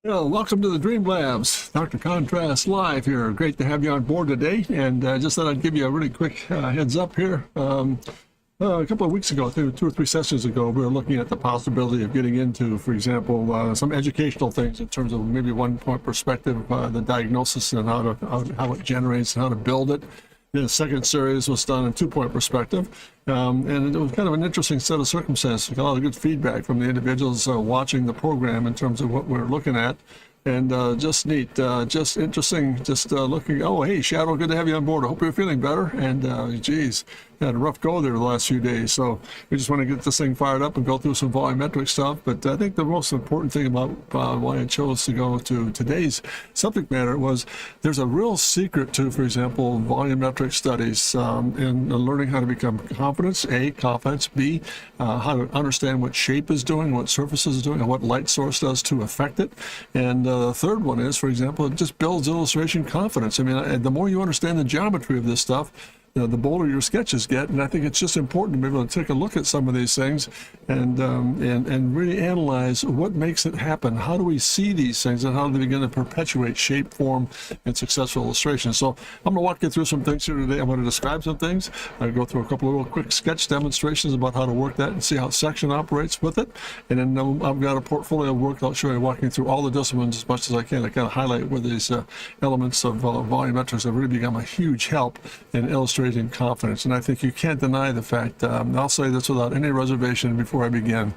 Welcome to the Dream Labs. Dr. Contrast live here. Great to have you on board today. And just thought I'd give you a really quick heads up here. A couple of weeks ago, I think 2 or 3 sessions ago, we were looking at the possibility of getting into, for example, some educational things in terms of maybe 1-point perspective, the diagnosis and how it generates and how to build it. The second series was done in 2-point perspective, and it was kind of an interesting set of circumstances. We got a lot of good feedback from the individuals watching the program in terms of what we're looking at, and just neat, just interesting, just looking. Oh, hey, Shadow, good to have you on board. I hope you're feeling better. And geez, had a rough go there the last few days, so we just want to get this thing fired up and go through some volumetric stuff. But I think the most important thing about why I chose to go to today's subject matter was there's a real secret to, for example, volumetric studies in learning how to become confidence, confidence, B, how to understand what shape is doing, what surface is doing, and what light source does to affect it. And the third one is, for example, it just builds illustration confidence. I mean, the more you understand the geometry of this stuff, the bolder your sketches get, and I think it's just important to be able to take a look at some of these things and really analyze what makes it happen. How do we see these things, and how do they begin to perpetuate shape, form, and successful illustration? So I'm going to walk you through some things here today. I'm going to describe some things. I'll go through a couple of little quick sketch demonstrations about how to work that and see how section operates with it. And then I've got a portfolio of work I'll show you, walking through all the disciplines as much as I can to kind of highlight where these elements of volumetrics have really become a huge help in illustrating confidence. And I think you can't deny the fact, I'll say this without any reservation before I begin,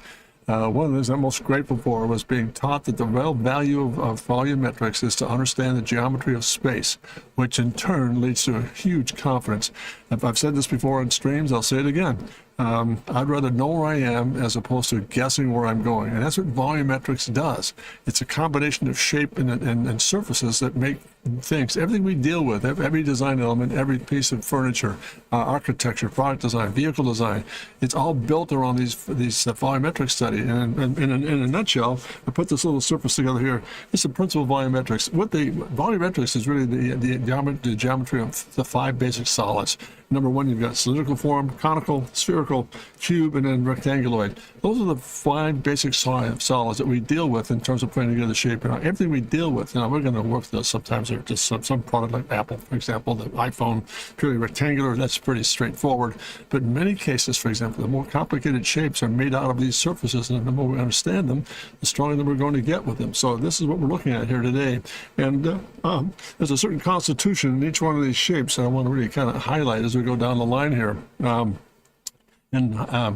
one of the things I'm most grateful for was being taught that the real value of volumetrics is to understand the geometry of space, which in turn leads to a huge confidence. If I've said this before in streams, I'll say it again. I'd rather know where I am as opposed to guessing where I'm going. And that's what volumetrics does. It's a combination of shape and surfaces that make things, everything we deal with, every design element, every piece of furniture, architecture, product design, vehicle design, it's all built around these volumetric study. And in a nutshell, I put this little surface together here. It's the principle of volumetrics. Volumetrics is really the geometry of the 5 basic solids. Number 1, you've got cylindrical form, conical, spherical, cube, and then rectanguloid. Those are the 5 basic solids that we deal with in terms of putting together the shape. And everything we deal with, we're going to work with those sometimes. Or just some product like Apple, for example, the iPhone, purely rectangular, that's pretty straightforward. But in many cases, for example, the more complicated shapes are made out of these surfaces, and the more we understand them, the stronger we're going to get with them. So this is what we're looking at here today. And there's a certain constitution in each one of these shapes that I want to really kind of highlight as we go down the line here.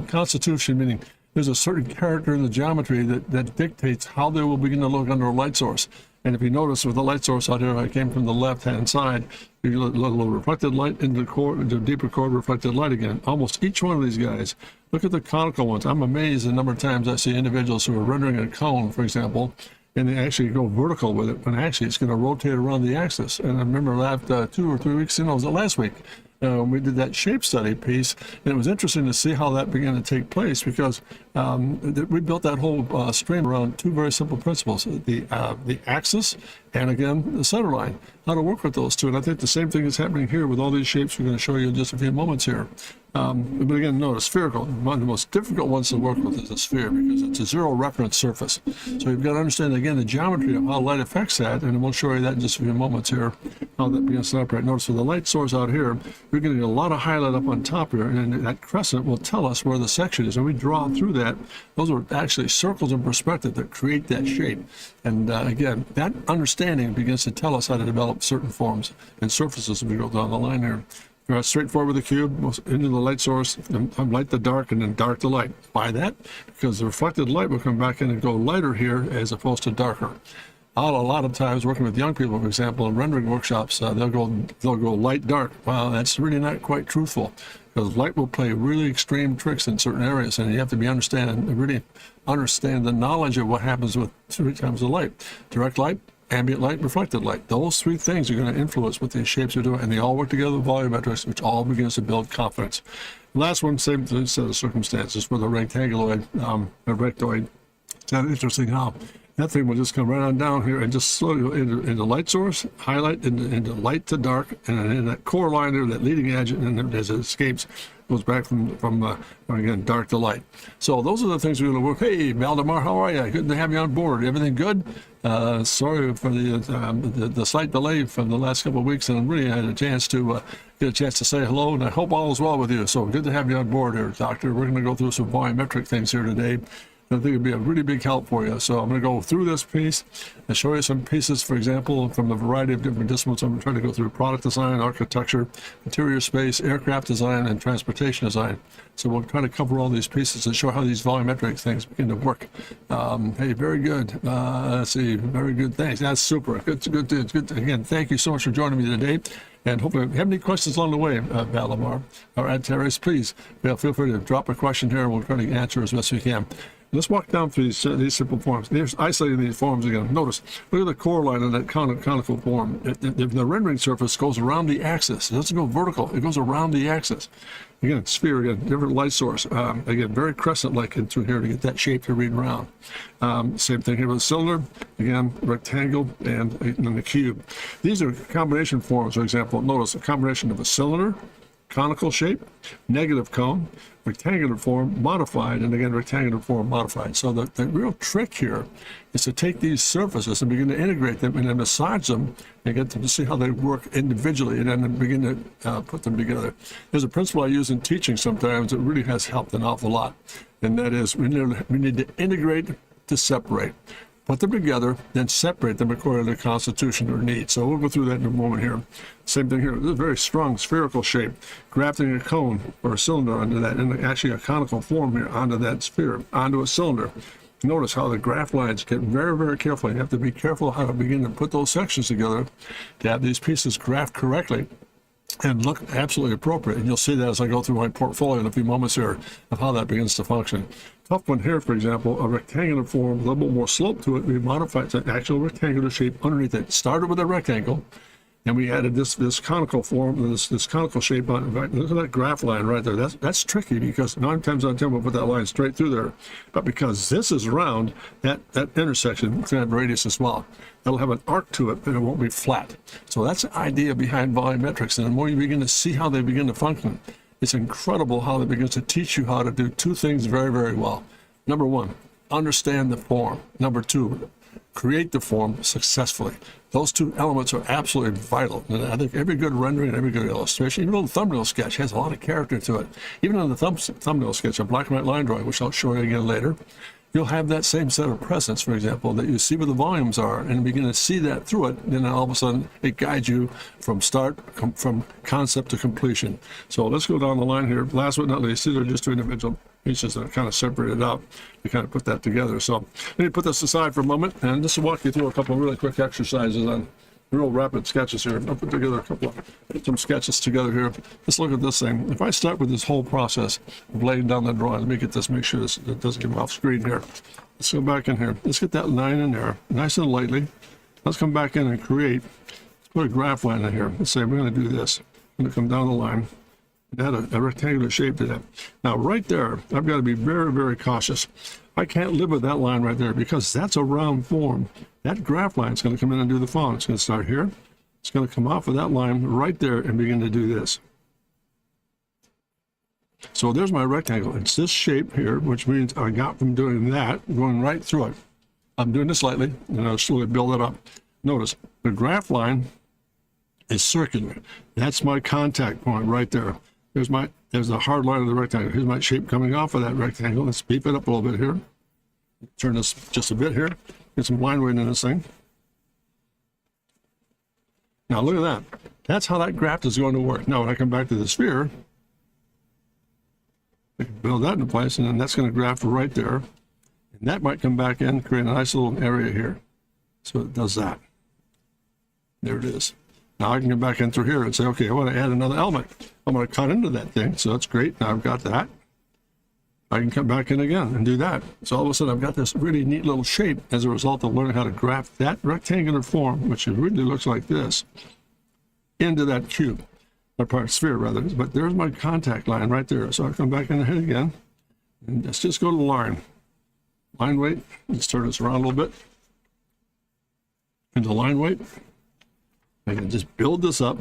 Constitution meaning there's a certain character in the geometry that dictates how they will begin to look under a light source. And if you notice with the light source out here, I came from the left-hand side, you let a little reflected light into the core, into deeper core, reflected light again. Almost each one of these guys, look at the conical ones. I'm amazed the number of times I see individuals who are rendering a cone, for example, and they actually go vertical with it, when actually it's going to rotate around the axis. And I remember that 2 or 3 weeks in, was it last week? We did that shape study piece, and it was interesting to see how that began to take place, because we built that whole stream around 2 very simple principles: the axis, and again the center line. How to work with those 2, and I think the same thing is happening here with all these shapes we're going to show you in just a few moments here. But again, notice spherical. One of the most difficult ones to work with is the sphere, because it's a 0 reference surface. So you've got to understand again the geometry of how light affects that, and we'll show you that in just a few moments here, how that begins to operate. Notice with the light source out here, we're getting a lot of highlight up on top here, and that crescent will tell us where the section is, and we draw through that. Those are actually circles in perspective that create that shape. And again, that understanding begins to tell us how to develop certain forms and surfaces as we go down the line here. Straightforward with the cube, into the light source, and light to dark, and then dark to light. Why that? Because the reflected light will come back in and go lighter here as opposed to darker. A lot of times working with young people, for example, in rendering workshops, they'll go light dark. Well, that's really not quite truthful, because light will play really extreme tricks in certain areas, and you have to really understand the knowledge of what happens with 3 types of light: direct light, ambient light, reflected light. Those 3 things are going to influence what these shapes are doing, and they all work together with volumetrics, which all begins to build confidence. The last one, same set of circumstances for the rectanguloid, the rectoid. It's kind of interesting how that thing will just come right on down here and just slow you into light source, highlight into light to dark, and in that core line there, that leading edge, and then as it escapes, goes back from again, dark to light. So those are the things we're going to work. Hey, Valdemar, how are you? Good to have you on board. Everything good? Sorry for the slight delay from the last couple of weeks, and I really had a chance to get a chance to say hello, and I hope all is well with you. So good to have you on board here, Doctor. We're going to go through some volumetric things here today. I think it'd be a really big help for you. So I'm going to go through this piece and show you some pieces, for example, from a variety of different disciplines. I'm going to try to go through product design, architecture, interior space, aircraft design, and transportation design. So we'll try to cover all these pieces and show how these volumetric things begin to work. Hey, very good. Let's see, very good. Thanks. That's super. Good. Again, thank you so much for joining me today. And hopefully, if you have any questions along the way, Valimar or Terrace, please feel free to drop a question here, and we'll try to answer as best we can. Let's walk down through these simple forms. There's isolating these forms again. Notice, look at the core line of that conical form. The rendering surface goes around the axis. It doesn't go vertical. It goes around the axis. Again, sphere, again, different light source. Again, very crescent-like through here to get that shape to read around. Same thing here with the cylinder. Again, rectangle and the cube. These are combination forms, for example. Notice a combination of a cylinder, conical shape, negative cone, rectangular form, modified, and again, rectangular form, modified. So the real trick here is to take these surfaces and begin to integrate them and then massage them and get them to see how they work individually and then begin to put them together. There's a principle I use in teaching sometimes that really has helped an awful lot, and that is we need to integrate to separate. Put them together, then separate them according to the constitution or need. So we'll go through that in a moment here. Same thing here. This is a very strong spherical shape. Grafting a cone or a cylinder onto that, and actually a conical form here onto that sphere, onto a cylinder. Notice how the graph lines get very, very careful. You have to be careful how to begin to put those sections together to have these pieces graphed correctly and look absolutely appropriate. And you'll see that as I go through my portfolio in a few moments here of how that begins to function. Tough one here, for example, a rectangular form, a little bit more slope to it. We modified to an actual rectangular shape underneath it. Started with a rectangle, and we added this conical form, this conical shape on it. Look at that graph line right there. That's tricky because 9 times out of 10 we'll put that line straight through there. But because this is round, that intersection is going to have radius as well. It'll have an arc to it, but it won't be flat. So that's the idea behind volumetrics. And the more you begin to see how they begin to function, it's incredible how it begins to teach you how to do two things very, very well. Number one, understand the form. Number two, create the form successfully. Those two elements are absolutely vital. And I think every good rendering and every good illustration, even a little thumbnail sketch has a lot of character to it. Even on the thumbnail sketch, a black and white line drawing, which I'll show you again later, you'll have that same set of presence, for example, that you see where the volumes are and begin to see that through it. Then all of a sudden it guides you from from concept to completion. So let's go down the line here. Last but not least, these are just two individual pieces that are kind of separated out to kind of put that together. So let me put this aside for a moment and just walk you through a couple of really quick exercises on real rapid sketches here. I'll put together some sketches together here. Let's look at this thing. If I start with this whole process of laying down the drawing, let me get this, make sure it doesn't get off screen here. Let's go back in here. Let's get that line in there, nice and lightly. Let's come back in and create, let's put a graph line in here. Let's say we're going to do this. I'm going to come down the line and add a rectangular shape to that. Now, right there, I've got to be very, very cautious. I can't live with that line right there because that's a round form. That graph line is going to come in and do the following. It's going to start here. It's going to come off of that line right there and begin to do this. So there's my rectangle. It's this shape here, which means I got from doing that, going right through it. I'm doing this slightly, and I'll slowly build it up. Notice the graph line is circular. That's my contact point right there. There's the hard line of the rectangle. Here's my shape coming off of that rectangle. Let's beef it up a little bit here. Turn this just a bit here. Get some line weight in this thing. Now look at that. That's how that graft is going to work. Now when I come back to the sphere, I can build that into place, and then that's going to graft right there. And that might come back in, create a nice little area here. So it does that. There it is. Now I can come back in through here and say, okay, I want to add another element. I'm going to cut into that thing. So that's great. Now I've got that. I can come back in again and do that. So all of a sudden I've got this really neat little shape as a result of learning how to graft that rectangular form, which really looks like this, into that cube, or part sphere rather. But there's my contact line right there. So I come back in the head again, and let's just go to the line. Line weight, let's turn this around a little bit. into line weight. I can just build this up,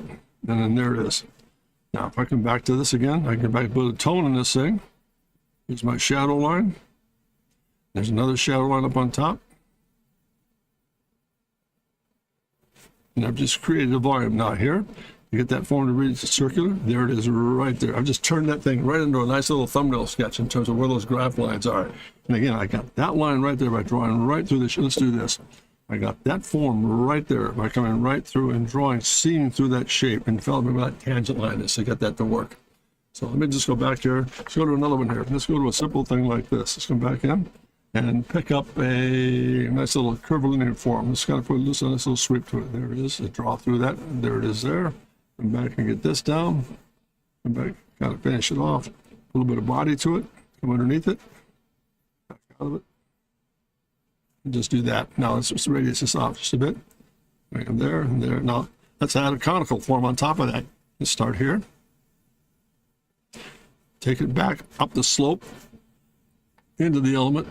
and then there it is. Now, if I come back to this again, I can back put a tone in this thing. Here's my shadow line. There's another shadow line up on top. And I've just created a volume. Now here, you get that form to read it's circular. There it is right there. I've just turned that thing right into a nice little thumbnail sketch in terms of where those graph lines are. And again, I got that line right there by drawing right through this. Let's do this. I got that form right there by coming right through and drawing, seeing through that shape and developing where that tangent line is to get that to work. So let me just go back here. Let's go to another one here. Let's go to a simple thing like this. Let's come back in and pick up a nice little curvilinear form. Just kind of put this on this little sweep to it. There it is. Draw through that. There it is there. Come back and get this down. Come back, kind of finish it off. A little bit of body to it. Come underneath it. Back out of it. And just do that. Now let's just radius this off just a bit. Right in there and there. Now let's add a conical form on top of that. Let's start here. Take it back up the slope into the element.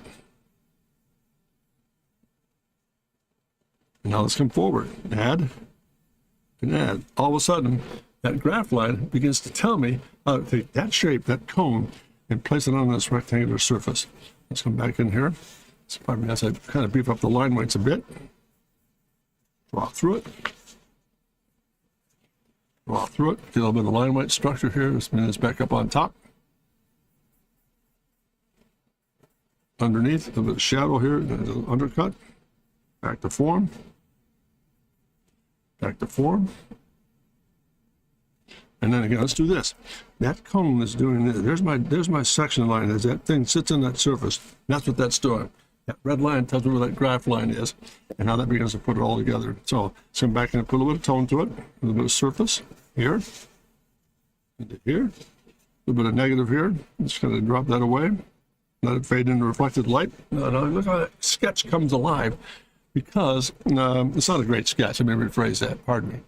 And now let's come forward, add, and add. All of a sudden, that graph line begins to tell me how to take that shape, that cone, and place it on this rectangular surface. Let's come back in here. So probably as I kind of beef up the line weights a bit. Draw through it. Draw through it. Get a little bit of line weight structure here. Let's bring this back up on top. Underneath, a little bit of shadow here, and a little undercut. Back to form. Back to form. And then again, let's do this. That cone is doing this. There's my section line. As that thing sits on that surface, that's what that's doing. That red line tells me where that graph line is, and how that begins to put it all together. So let's come back and put a little bit of tone to it, a little bit of surface here, into here, a little bit of negative here. Just kind of drop that away. Let it fade into reflected light. Now look how that sketch comes alive, because it's not a great sketch. Let me rephrase that. Pardon me.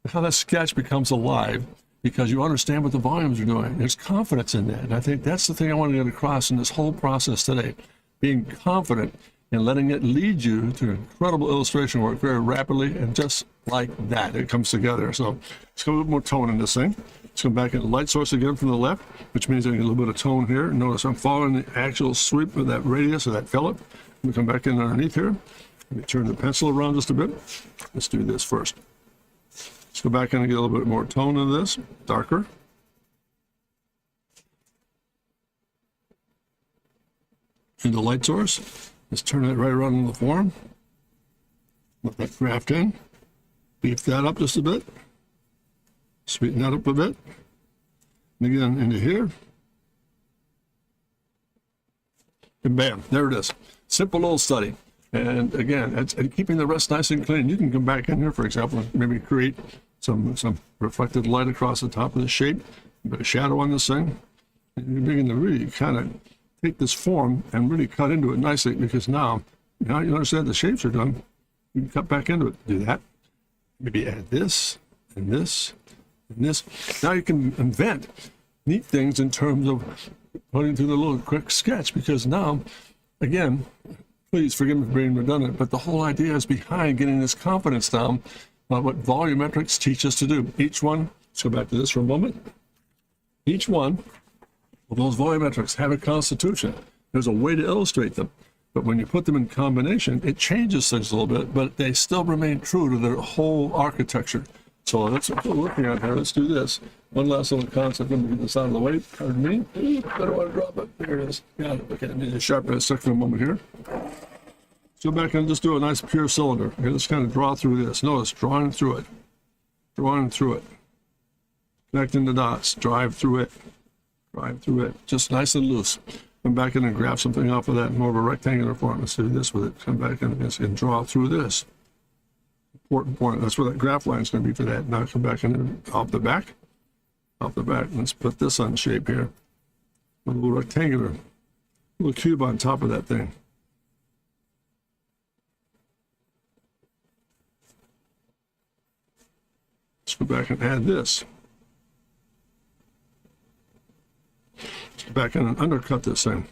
How that sketch becomes alive because you understand what the volumes are doing. There's confidence in that, and I think that's the thing I want to get across in this whole process today. Being confident and letting it lead you to incredible illustration work very rapidly, and just like that, it comes together. So let's go a little more tone in this thing. Let's come back into light source again from the left, which means I get a little bit of tone here. Notice I'm following the actual sweep of that radius of that fillet. Let me come back in underneath here. Let me turn the pencil around just a bit. Let's do this first. Let's go back in and get a little bit more tone in this, darker. Into light source. Let's turn that right around in the form. Let that graft in. Beef that up just a bit. Sweeten that up a bit. And again, into here. And bam, there it is. Simple little study. And again, and keeping the rest nice and clean. You can come back in here, for example, and maybe create some reflected light across the top of the shape, a bit of shadow on this thing. And you're beginning to really kind of take this form and really cut into it nicely, because now you understand the shapes are done. You can cut back into it. Do that. Maybe add this and this and this. Now you can invent neat things in terms of putting through the little quick sketch, because now, again, please forgive me for being redundant, but the whole idea is behind getting this confidence down about what volumetrics teach us to do. Each one, let's go back to this for a moment. Each one of those volumetrics have a constitution. There's a way to illustrate them, but when you put them in combination, it changes things a little bit, but they still remain true to their whole architecture. So that's what we're working on here. Let's do this. One last little concept. Let me get this out of the way. Pardon me. I don't want to drop it. There it is. Got it. Okay, I need to sharpen this for a moment here. Let's go back and just do a nice pure cylinder. Here, let's kind of draw through this. Notice, drawing through it. Drawing through it. Connecting the dots. Drive through it. Drive through it. Just nice and loose. Come back in and grab something off of that, more of a rectangular form. Let's do this with it. Come back in and draw through this. Important point. That's where that graph line is going to be for that. Now come back in and off the back. Off the back. Let's put this on shape here. A little rectangular, little cube on top of that thing. Let's go back and add this. Let's go back in and undercut this thing.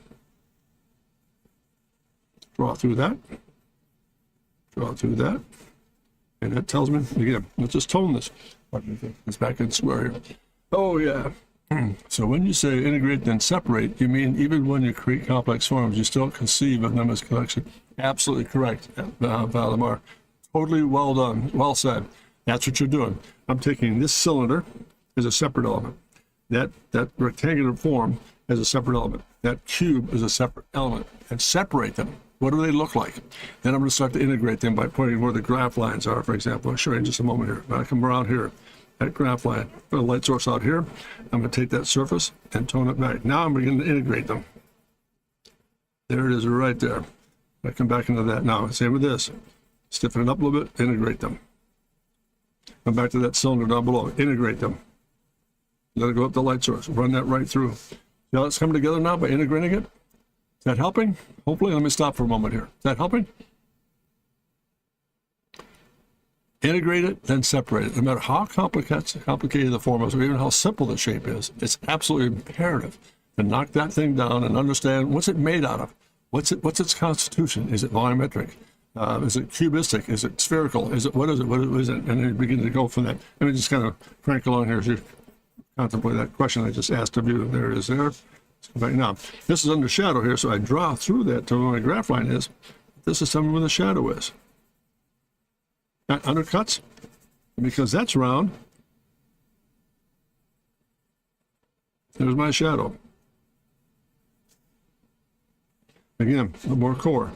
Draw through that. Draw through that. And that tells me, again, let's just tone this. It's back in square here. Oh, yeah. So when you say integrate then separate, you mean even when you create complex forms, you still conceive of them as collection. Absolutely correct, Valimar. Totally well done, well said. That's what you're doing. I'm taking this cylinder as a separate element. That rectangular form as a separate element. That cube is a separate element. And separate them. What do they look like? Then I'm going to start to integrate them by pointing where the graph lines are, for example. I'll show you in just a moment here. When I come around here, that graph line, put a light source out here. I'm going to take that surface and tone it back. Now I'm beginning to integrate them. There it is right there. I come back into that now. Same with this. Stiffen it up a little bit, integrate them. Come back to that cylinder down below, integrate them. Let it go up the light source, run that right through. See how it's coming together now by integrating it? Is that helping? Hopefully, let me stop for a moment here. Is that helping? Integrate it, then separate it. No matter how complicated the form is, or even how simple the shape is, it's absolutely imperative to knock that thing down and understand what's it made out of. What's its constitution? Is it volumetric? Is it cubistic? Is it spherical? Is it what is it? What is it? And then you begin to go from that. Let me just kind of crank along here as you contemplate that question I just asked of you. There it is there. Let's go back now. This is under shadow here, so I draw through that to where my graph line is. This is somewhere where the shadow is. That undercuts, because that's round. There's my shadow. Again, a little more core.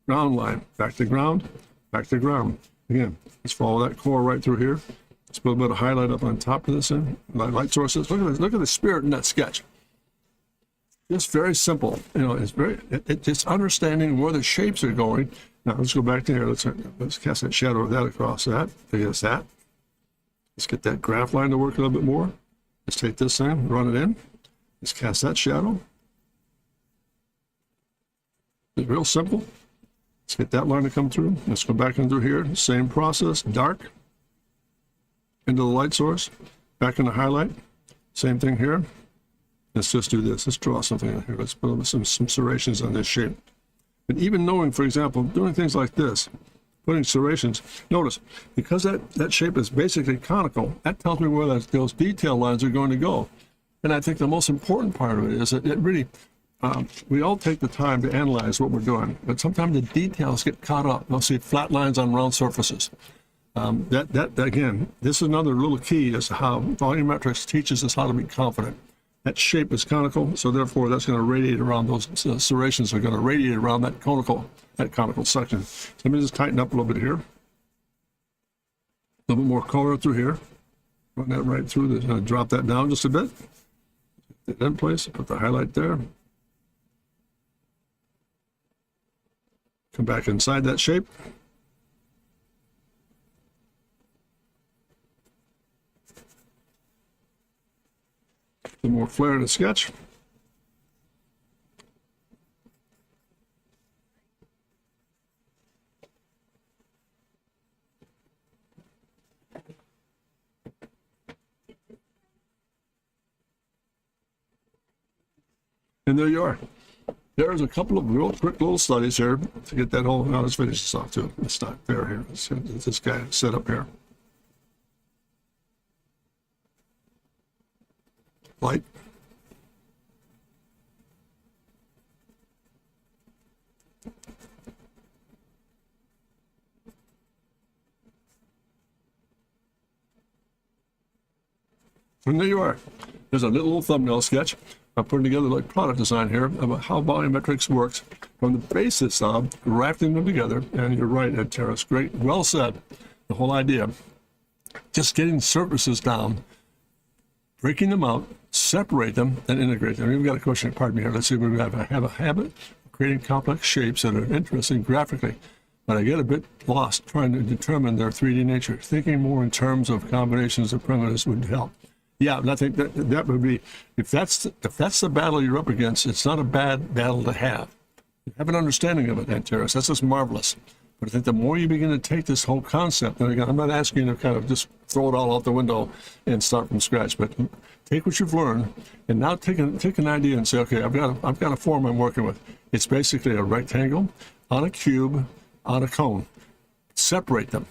Ground line, back to ground, back to ground. Again, let's follow that core right through here. Let's put a bit of highlight up on top of this light sources. Look at this, look at the spirit in that sketch. Just very simple. You know, it's understanding where the shapes are going. Now let's go back to here. Let's cast that shadow of that across that. Against that. Let's get that graph line to work a little bit more. Let's take this thing, run it in. Let's cast that shadow. It's real simple. Let's get that line to come through. Let's go back into here. Same process. Dark. Into the light source. Back into highlight. Same thing here. Let's just do this. Let's draw something in here. Let's put some serrations on this shape. And even knowing, for example, doing things like this, putting serrations, notice, because that shape is basically conical, that tells me where those detail lines are going to go. And I think the most important part of it is that it really, we all take the time to analyze what we're doing, but sometimes the details get caught up. You'll see flat lines on round surfaces. Again, this is another little key as to how volumetrics teaches us how to be confident. That shape is conical, so therefore that's going to radiate around those serrations are going to radiate around that conical section. So let me just tighten up a little bit here. A little bit more color through here. Run that right through this. Drop that down just a bit. Get that in place. Put the highlight there. Come back inside that shape. A little more flair in the sketch. And there you are. There's a couple of real quick little studies here to get that whole. Now let's finish this off too. It's not fair here. Let's get this guy set up here. Light. And there you are. There's a little thumbnail sketch I'm putting together like product design here about how volumetrics works from the basis of grafting them together. And you're right, Ed Terrace. Great. Well said. The whole idea. Just getting surfaces down, breaking them out, separate them, and integrate them. We've got a question, pardon me here. Let's see if we have a habit of creating complex shapes that are interesting graphically. But I get a bit lost trying to determine their 3D nature. Thinking more in terms of combinations of primitives would help. Yeah, and I think that would be, if that's the battle you're up against, it's not a bad battle to have. You have an understanding of it, Antares. That's just marvelous. But I think the more you begin to take this whole concept, and again, I'm not asking you to kind of just throw it all out the window and start from scratch, but take what you've learned and now take an idea and say, okay, I've got a form I'm working with. It's basically a rectangle on a cube on a cone. Separate them.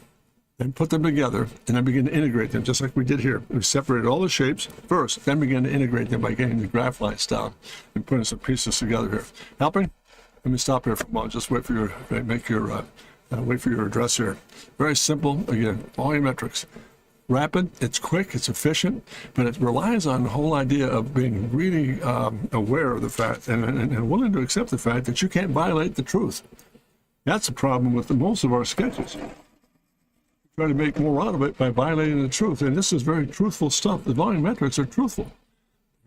and put them together, and then begin to integrate them, just like we did here. We separated all the shapes first, then begin to integrate them by getting the graph lines down and putting some pieces together here. Helping? Let me stop here for a moment. Just wait for your wait for your address here. Very simple. Again, volumetrics. Rapid, it's quick, it's efficient, but it relies on the whole idea of being really aware of the fact and willing to accept the fact that you can't violate the truth. That's the problem with most of our sketches. Try to make more out of it by violating the truth, and this is very truthful stuff. The volumetrics are truthful.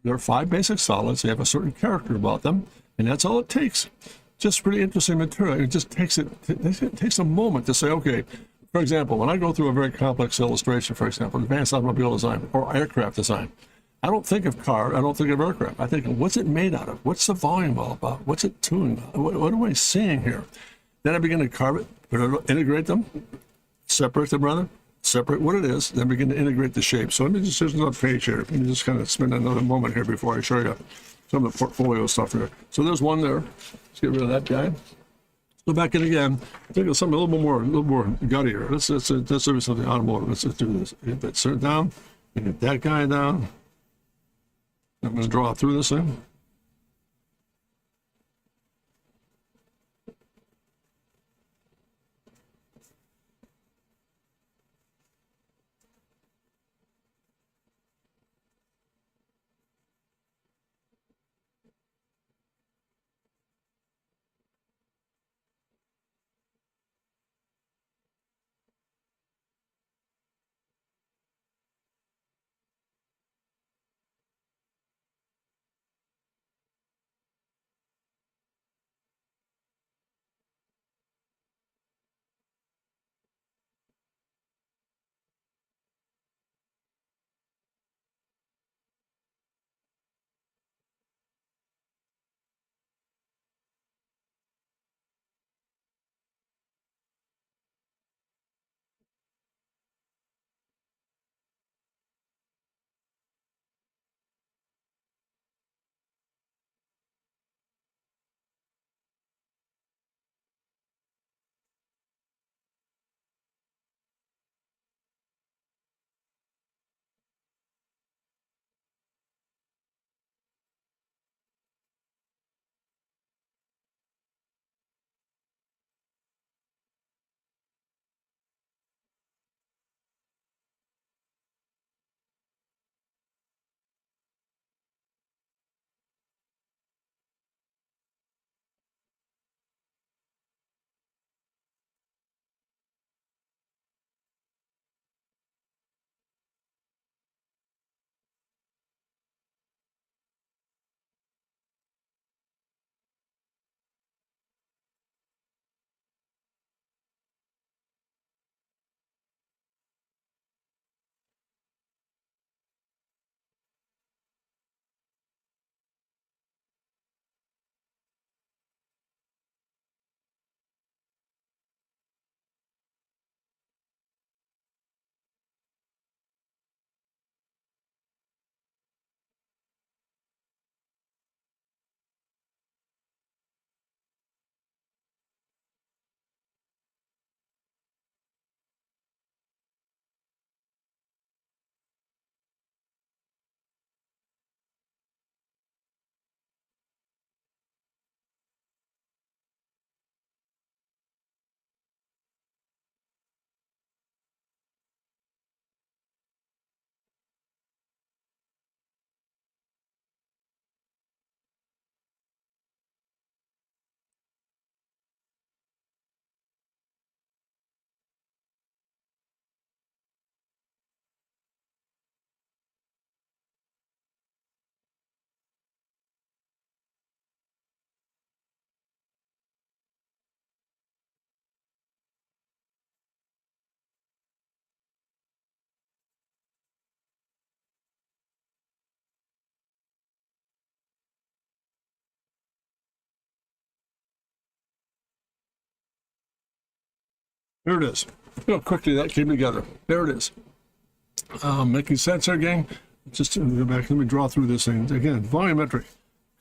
There are 5 basic solids. They have a certain character about them, and that's all it takes. Just pretty interesting material. It just takes a moment to say, okay, for example, when I go through a very complex illustration, for example, advanced automobile design or aircraft design, I don't think of car, I don't think of aircraft. I think of what's it made out of? What's the volume all about? What's it tuned? What am I seeing here? Then I begin to carve it, integrate them, separate them rather, separate what it is, then begin to integrate the shape. So let me just, there's another page here. Let me just kind of spend another moment here before I show you some of the portfolio stuff here. So there's one there. Let's get rid of that guy. Go back in again. Think of something a little more guttier. Let's do something automotive. Let's do this. Get that cert down. Get that guy down. I'm going to draw through this thing. There it is. Look how quickly that came together. There it is. Making sense there, gang? Just go back. Let me draw through this thing. Again, volumetric,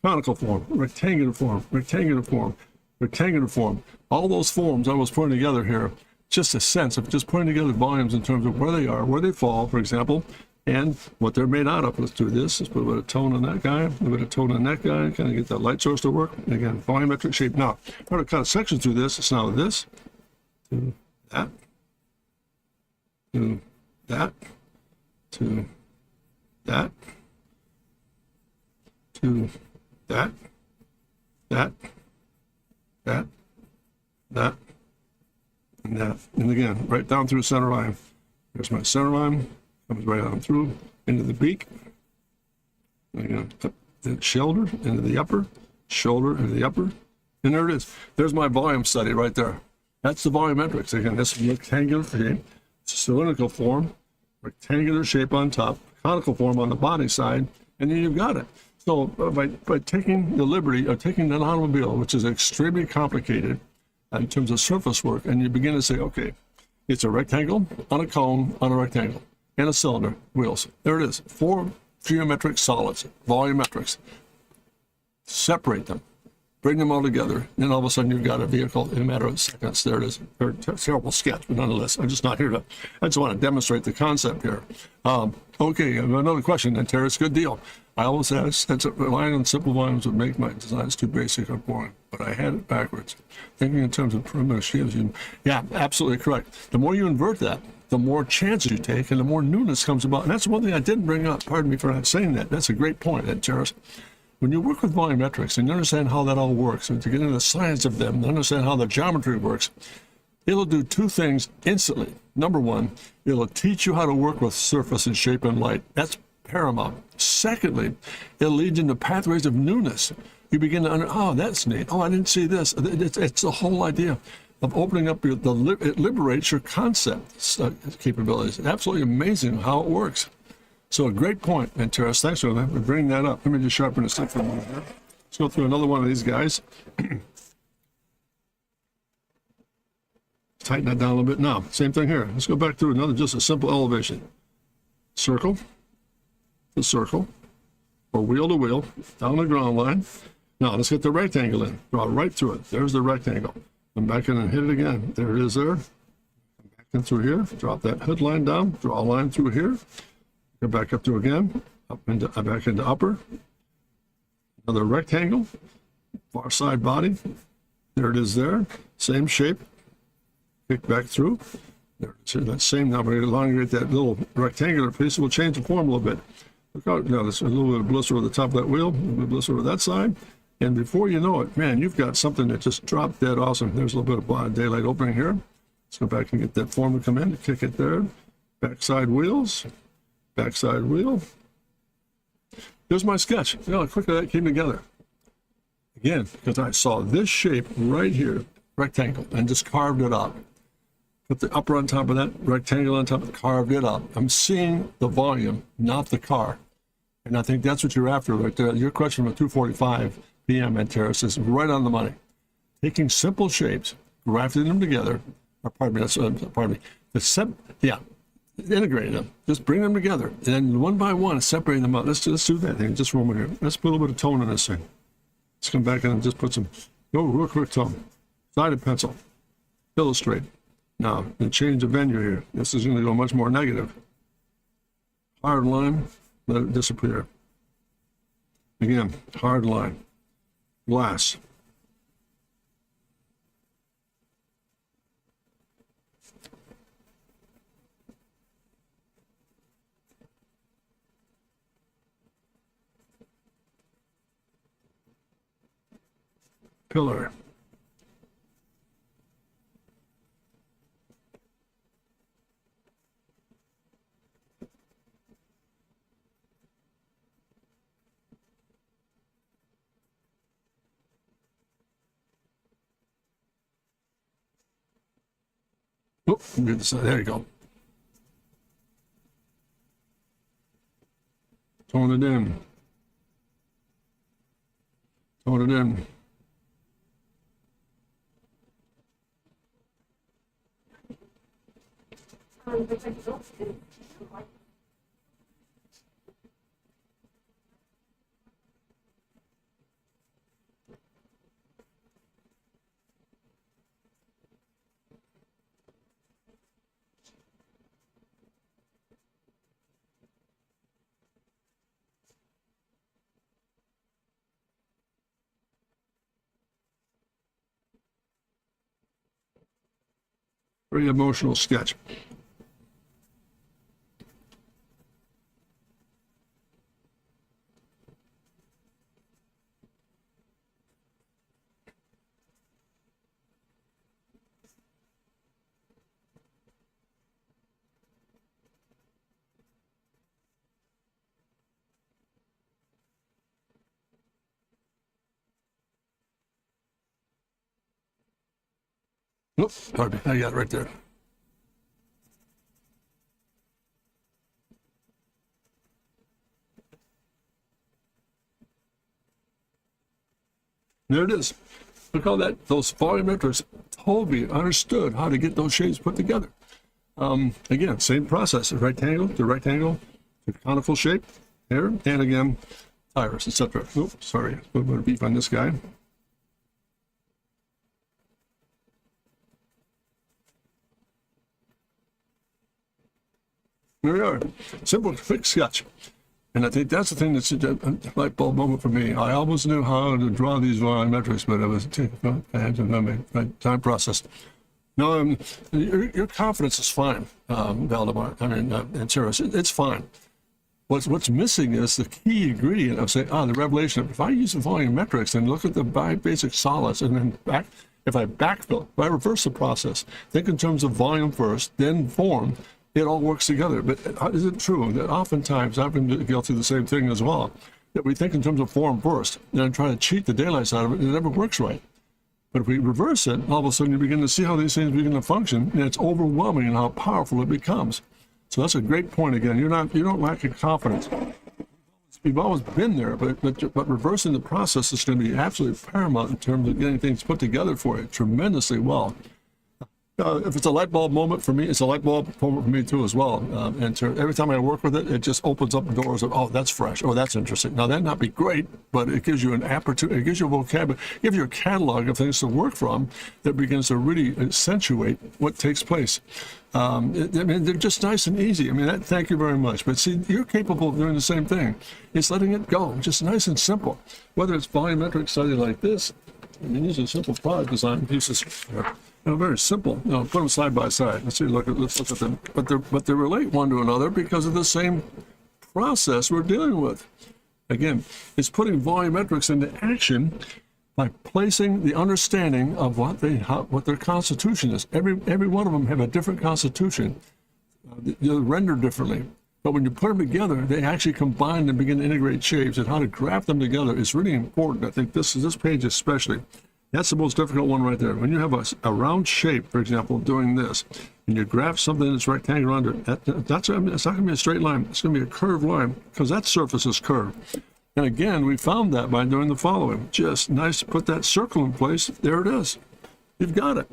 conical form, rectangular form, rectangular form, rectangular form. All those forms I was putting together here just a sense of just putting together volumes in terms of where they are, where they fall, for example, and what they're made out of. Let's do this. Let's put a bit of tone on that guy, a bit of tone on that guy, kind of get that light source to work. And again, volumetric shape. Now, I'm going to cut a section through this. It's now this, to that, to that, to that, to that, that, that, that, and that. And again, right down through the center line. There's my center line. Comes right on through into the beak. And again, up the shoulder into the upper, shoulder into the upper. And there it is. There's my volume study right there. That's the volumetrics. Again, this is rectangular shape, cylindrical form, rectangular shape on top, conical form on the body side, and then you've got it. So by taking the liberty of taking an automobile, which is extremely complicated in terms of surface work, and you begin to say, okay, it's a rectangle on a cone on a rectangle and a cylinder, wheels. There it is. 4 geometric solids, volumetrics. Separate them, bring them all together, and all of a sudden you've got a vehicle in a matter of seconds. There it is. Terrible sketch, but nonetheless, I'm just not here to, I just want to demonstrate the concept here. Okay, another question then, Terrence. Good deal. I always said that relying on simple volumes would make my designs too basic or boring, but I had it backwards. Thinking in terms of perimeter shapes, yeah, absolutely correct. The more you invert that, the more chances you take and the more newness comes about. And that's one thing I didn't bring up. Pardon me for not saying that. That's a great point, Terrence. When you work with volumetrics and you understand how that all works, and to get into the science of them, and understand how the geometry works, it'll do 2 things instantly. Number one, it'll teach you how to work with surface and shape and light. That's paramount. Secondly, it'll lead you into pathways of newness. You begin to oh, that's neat. Oh, I didn't see this. It's the whole idea of opening up it liberates your concept capabilities. Absolutely amazing how it works. So a great point, and Terrence, thanks for bringing that up. Let me just sharpen this up for a moment here. Let's go through another one of these guys. Tighten that down a little bit. Now, same thing here. Let's go back through another, just a simple elevation. Circle to circle, or wheel to wheel, down the ground line. Now, let's get the rectangle in. Draw right through it. There's the rectangle. Come back in and hit it again. There it is there. Come back in through here. Drop that hood line down. Draw a line through here. Go back up through again. Up into back into upper. Another rectangle. Far side body. There it is there. Same shape. Kick back through. There it is. That same now. We're going to elongate that little rectangular piece. We'll change the form a little bit. Look out. Now there's a little bit of blister over the top of that wheel. A little bit of blister over that side. And before you know it, man, you've got something that just dropped dead awesome. There's a little bit of daylight opening here. Let's go back and get that form to come in. Kick it there. Backside wheels. Backside wheel. There's my sketch. You know how quickly that came together. Again, because I saw this shape right here, rectangle, and just carved it up. Put the upper on top of that, rectangle on top, carved it up. I'm seeing the volume, not the car. And I think that's what you're after right there. Your question about 2:45 p.m. at Terrace is right on the money. Taking simple shapes, grafting them together, or pardon me, integrating them, just bring them together, and then one by one, separating them out. Let's do that thing just for a moment here. Let's put a little bit of tone in this thing. Let's come back and just put some, real quick tone. Sided pencil, illustrate. Now, and change the venue here. This is going to go much more negative. Hard line, let it disappear. Again, hard line. Glass. Pillar. Oh, get this, there you go. Tone it in. Tone it in. Very emotional sketch. Nope, pardon me, I got it right there. There it is. Look how those volumetrics told me, understood how to get those shapes put together. Again, same process, rectangle to rectangle, to conical shape, here, and again, iris, etc. Oops, sorry, a little bit of beef on this guy. There we are. Simple, quick sketch. And I think that's the thing that's a light bulb moment for me. I always knew how to draw these volumetrics, but I had to know my time process. No, your confidence is fine, Valdemar. I mean, and Sarah, it's fine. What's missing is the key ingredient of saying, the revelation. If I use the volumetrics and look at the basic solids, and then if I backfill, if I reverse the process, think in terms of volume first, then form, it all works together. But is it true that oftentimes, I've been guilty of the same thing as well, that we think in terms of form first, and then try to cheat the daylights out of it, and it never works right. But if we reverse it, all of a sudden you begin to see how these things begin to function, and it's overwhelming in how powerful it becomes. So that's a great point again. You don't lack in confidence. You've always been there, but reversing the process is going to be absolutely paramount in terms of getting things put together for you tremendously well. If it's a light bulb moment for me, it's a light bulb moment for me too as well. And every time I work with it, it just opens up doors of, oh, that's fresh. Oh, that's interesting. Now, that'd not be great, but it gives you an opportunity, it gives you a vocabulary, it gives you a catalog of things to work from that begins to really accentuate what takes place. I mean, they're just nice and easy. I mean, thank you very much. But see, you're capable of doing the same thing. It's letting it go, just nice and simple. Whether it's volumetric study like this, I mean, these are simple product design pieces. Very simple. Put them side by side. Let's look at them. But they relate one to another because of the same process we're dealing with. Again, it's putting volumetrics into action by placing the understanding of what their constitution is. Every one of them have a different constitution. They're rendered differently. But when you put them together, they actually combine and begin to integrate shapes, and how to graft them together is really important. I think this page especially. That's the most difficult one right there. When you have a round shape, for example, doing this, and you graft something that's rectangular under it, it's not going to be a straight line. It's going to be a curved line because that surface is curved. And again, we found that by doing the following. Just nice to put that circle in place. There it is. You've got it.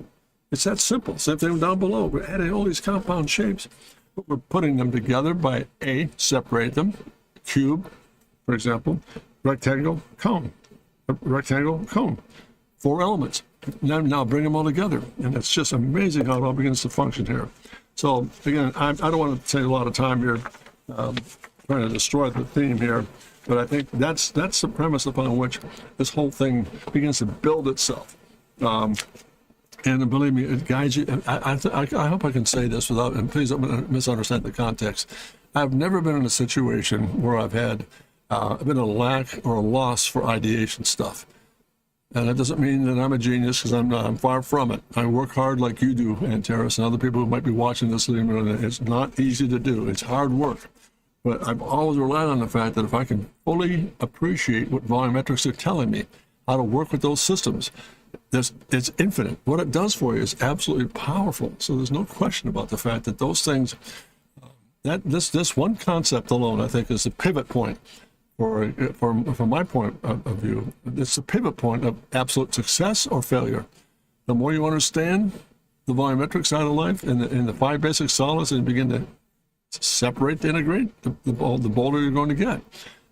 It's that simple. Same thing down below. We're adding all these compound shapes, but we're putting them together by separate them. Cube, for example, rectangle, cone. Rectangle, cone. 4 elements. Now bring them all together. And it's just amazing how it all begins to function here. So again, I don't want to take a lot of time here trying to destroy the theme here, but I think that's the premise upon which this whole thing begins to build itself. And believe me, it guides you. I hope I can say this without, and please don't misunderstand the context. I've never been in a situation where I've been a lack or a loss for ideation stuff. And that doesn't mean that I'm a genius, because I'm not. I'm far from it. I work hard like you do, Antares, and other people who might be watching this. It's not easy to do. It's hard work. But I've always relied on the fact that if I can fully appreciate what volumetrics are telling me, how to work with those systems, it's infinite. What it does for you is absolutely powerful. So there's no question about the fact that those things, this one concept alone, I think, is the pivot point. From my point of view, it's the pivot point of absolute success or failure. The more you understand the volumetric side of life and the 5 basic solids, and begin to separate, to integrate, the bolder you're going to get.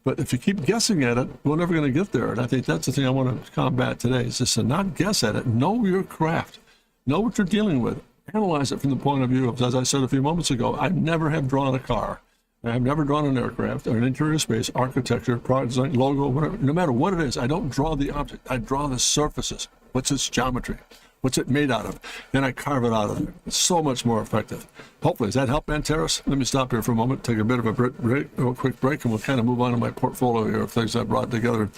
But if you keep guessing at it, we're never going to get there. And I think that's the thing I want to combat today, is just to not guess at it. Know your craft. Know what you're dealing with. Analyze it from the point of view of, as I said a few moments ago, I never have drawn a car. I've never drawn an aircraft or an interior space, architecture, product design, logo, whatever. No matter what it is, I don't draw the object. I draw the surfaces. What's its geometry? What's it made out of? Then I carve it out of there. It's so much more effective. Hopefully, does that help, Antares? Let me stop here for a moment, take a bit of a quick break, and we'll kind of move on to my portfolio here of things I brought together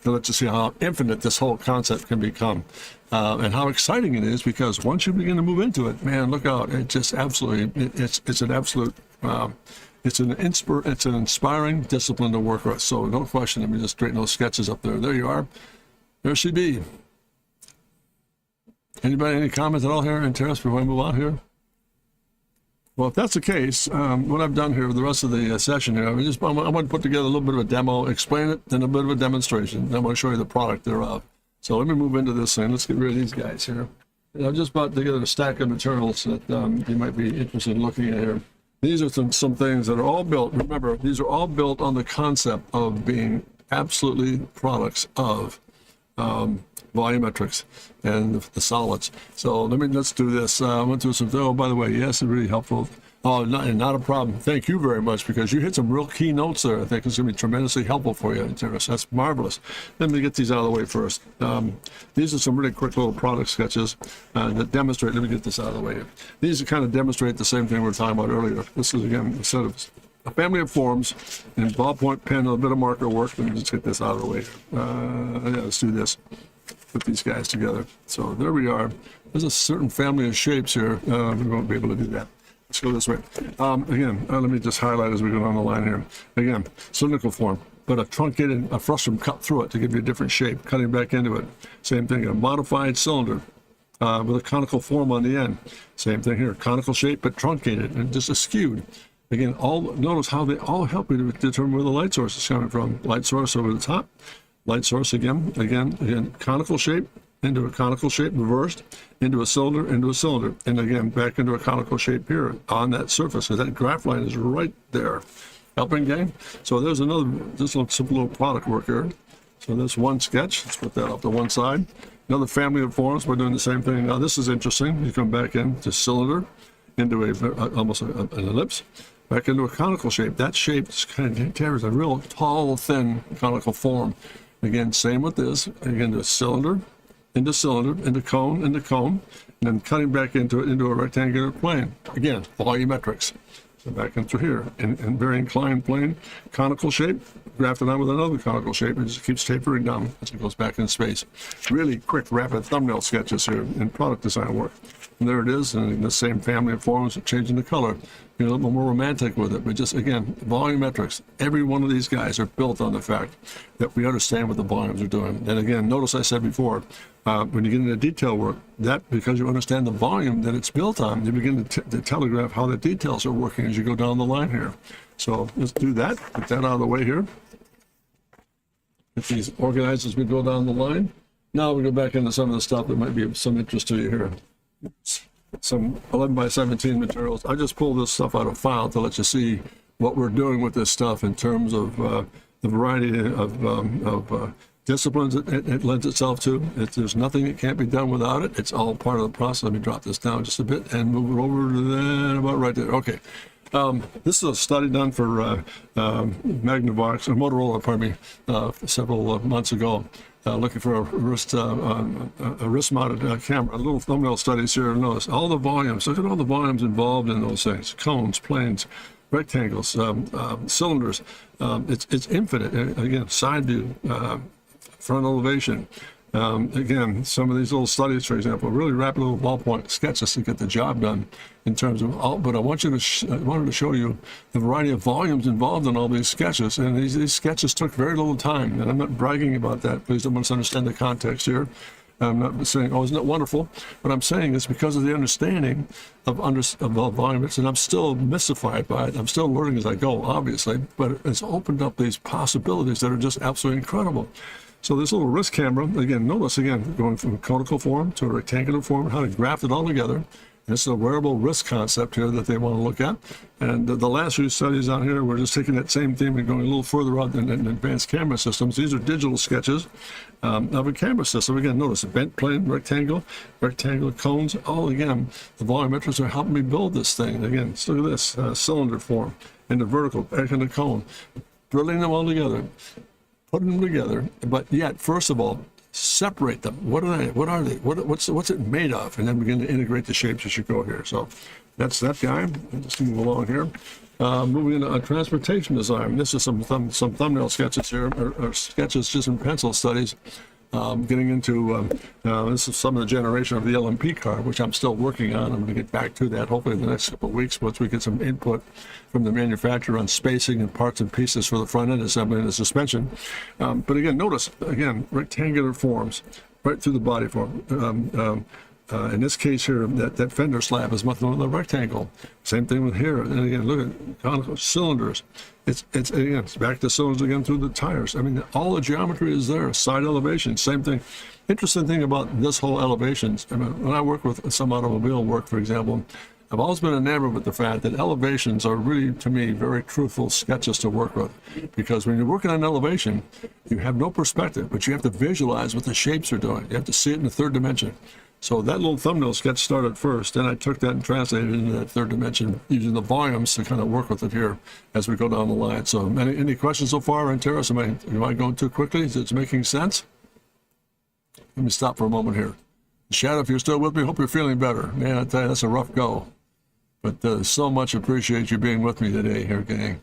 to let you see how infinite this whole concept can become. And how exciting it is, because once you begin to move into it, man, look out! It just absolutely, it's an absolute, it's an inspiring discipline to work with. So no question. Let me just straighten those sketches up there. There you are. There she be. Anybody, any comments at all here, Antares, before I move on here? Well, if that's the case, what I've done here, the rest of the session here, I want to put together a little bit of a demo, explain it, then a bit of a demonstration. Then I want to show you the product thereof. So let me move into this thing. Let's get rid of these guys here. And I've just brought together a stack of materials that you might be interested in looking at here. These are some things that are all built. Remember, these are all built on the concept of being absolutely products of volumetrics and the solids. So let's do this. I went through some, oh, by the way, yes, it's really helpful. Oh, not a problem. Thank you very much, because you hit some real key notes there. I think it's going to be tremendously helpful for you. That's marvelous. Let me get these out of the way first. These are some really quick little product sketches that demonstrate, let me get this out of the way. These kind of demonstrate the same thing we were talking about earlier. This is, again, a set of a family of forms and ballpoint pen, a bit of marker work. Let me just get this out of the way. Yeah, let's do this. Put these guys together. So there we are. There's a certain family of shapes here. We won't be able to do that. Let's go this way. Again, let me just highlight as we go down the line here. Again, cylindrical form, but a truncated, a frustum cut through it to give you a different shape, cutting back into it. Same thing, a modified cylinder with a conical form on the end. Same thing here, conical shape, but truncated and just askewed. Again, notice how they all help you to determine where the light source is coming from. Light source over the top, light source again, conical shape, into a conical shape, reversed, into a cylinder, and again, back into a conical shape here on that surface, because that graph line is right there. Helping, gang? So there's another, just a simple little product work here. So there's one sketch. Let's put that off to one side. Another family of forms, we're doing the same thing. Now this is interesting. You come back into cylinder, into almost an ellipse, back into a conical shape. That shape kind of carries a real tall, thin conical form. Again, same with this. Again, the cylinder, into cone, and then cutting back into it into a rectangular plane. Again, volumetrics. So back into here, in very inclined plane, conical shape, grafted on with another conical shape, and just keeps tapering down as it goes back in space. Really quick, rapid thumbnail sketches here in product design work. And there it is, and in the same family of forms, changing the color. Being a little more romantic with it, but just, again, volumetrics. Every one of these guys are built on the fact that we understand what the volumes are doing. And again, notice I said before, when you get into detail work, that because you understand the volume that it's built on, you begin to telegraph how the details are working as you go down the line here. So let's do that. Get that out of the way here. Get these organized as we go down the line. Now we go back into some of the stuff that might be of some interest to you here. Some 11 by 17 materials. I just pulled this stuff out of file to let you see what we're doing with this stuff in terms of the variety of disciplines it lends itself to. There's nothing that can't be done without it. It's all part of the process. Let me drop this down just a bit and move it over to that, about right there. Okay. This is a study done for Magnavox, or Motorola, pardon me, several months ago. Looking for a wrist-mounted camera. A little thumbnail studies here. Notice all the volumes. Look at all the volumes involved in those things. Cones, planes, rectangles, cylinders. It's infinite. Again, side view, front elevation. Again, some of these little studies, for example, really rapid little ballpoint sketches to get the job done in terms of all, but I wanted to show you the variety of volumes involved in all these sketches, and these sketches took very little time, and I'm not bragging about that. Please don't misunderstand the context here. I'm not saying, oh, isn't it wonderful? What I'm saying is because of the understanding of volumes, and I'm still mystified by it. I'm still learning as I go, obviously, but it's opened up these possibilities that are just absolutely incredible. So this little wrist camera, again, notice again, going from a conical form to a rectangular form, how to graft it all together. This is a wearable wrist concept here that they want to look at. And the last few studies on here, we're just taking that same theme and going a little further out in advanced camera systems. These are digital sketches of a camera system. Again, notice a bent plane, rectangular cones. All again, the volumetrics are helping me build this thing. Again, look at this, cylinder form, into vertical, back into cone. Drilling them all together. Putting them together, but yet, first of all, separate them. What are they? What's it made of? And then begin to integrate the shapes as you go here. So that's that guy. Let's move along here. Moving into transportation design. This is some thumbnail sketches here, or sketches just in pencil studies. Getting into this is some of the generation of the LMP car, which I'm still working on. I'm going to get back to that hopefully in the next couple of weeks once we get some input from the manufacturer on spacing and parts and pieces for the front end assembly and the suspension. But again, notice again rectangular forms right through the body form. In this case here, that fender slab is nothing but a rectangle. Same thing with here. And again, look at conical cylinders. It's back to cylinders again through the tires. I mean, all the geometry is there. Side elevation, same thing. Interesting thing about this whole elevations, I mean, when I work with some automobile work, for example, I've always been enamored with the fact that elevations are really, to me, very truthful sketches to work with. Because when you're working on elevation, you have no perspective, but you have to visualize what the shapes are doing. You have to see it in the third dimension. So that little thumbnail sketch started first, and I took that and translated it into that third dimension using the volumes to kind of work with it here as we go down the line. So any questions so far, Antares? Am I going too quickly? Is it making sense? Let me stop for a moment here. Shadow, if you're still with me, hope you're feeling better. Man, I tell you, that's a rough go. But so much appreciate you being with me today here, gang.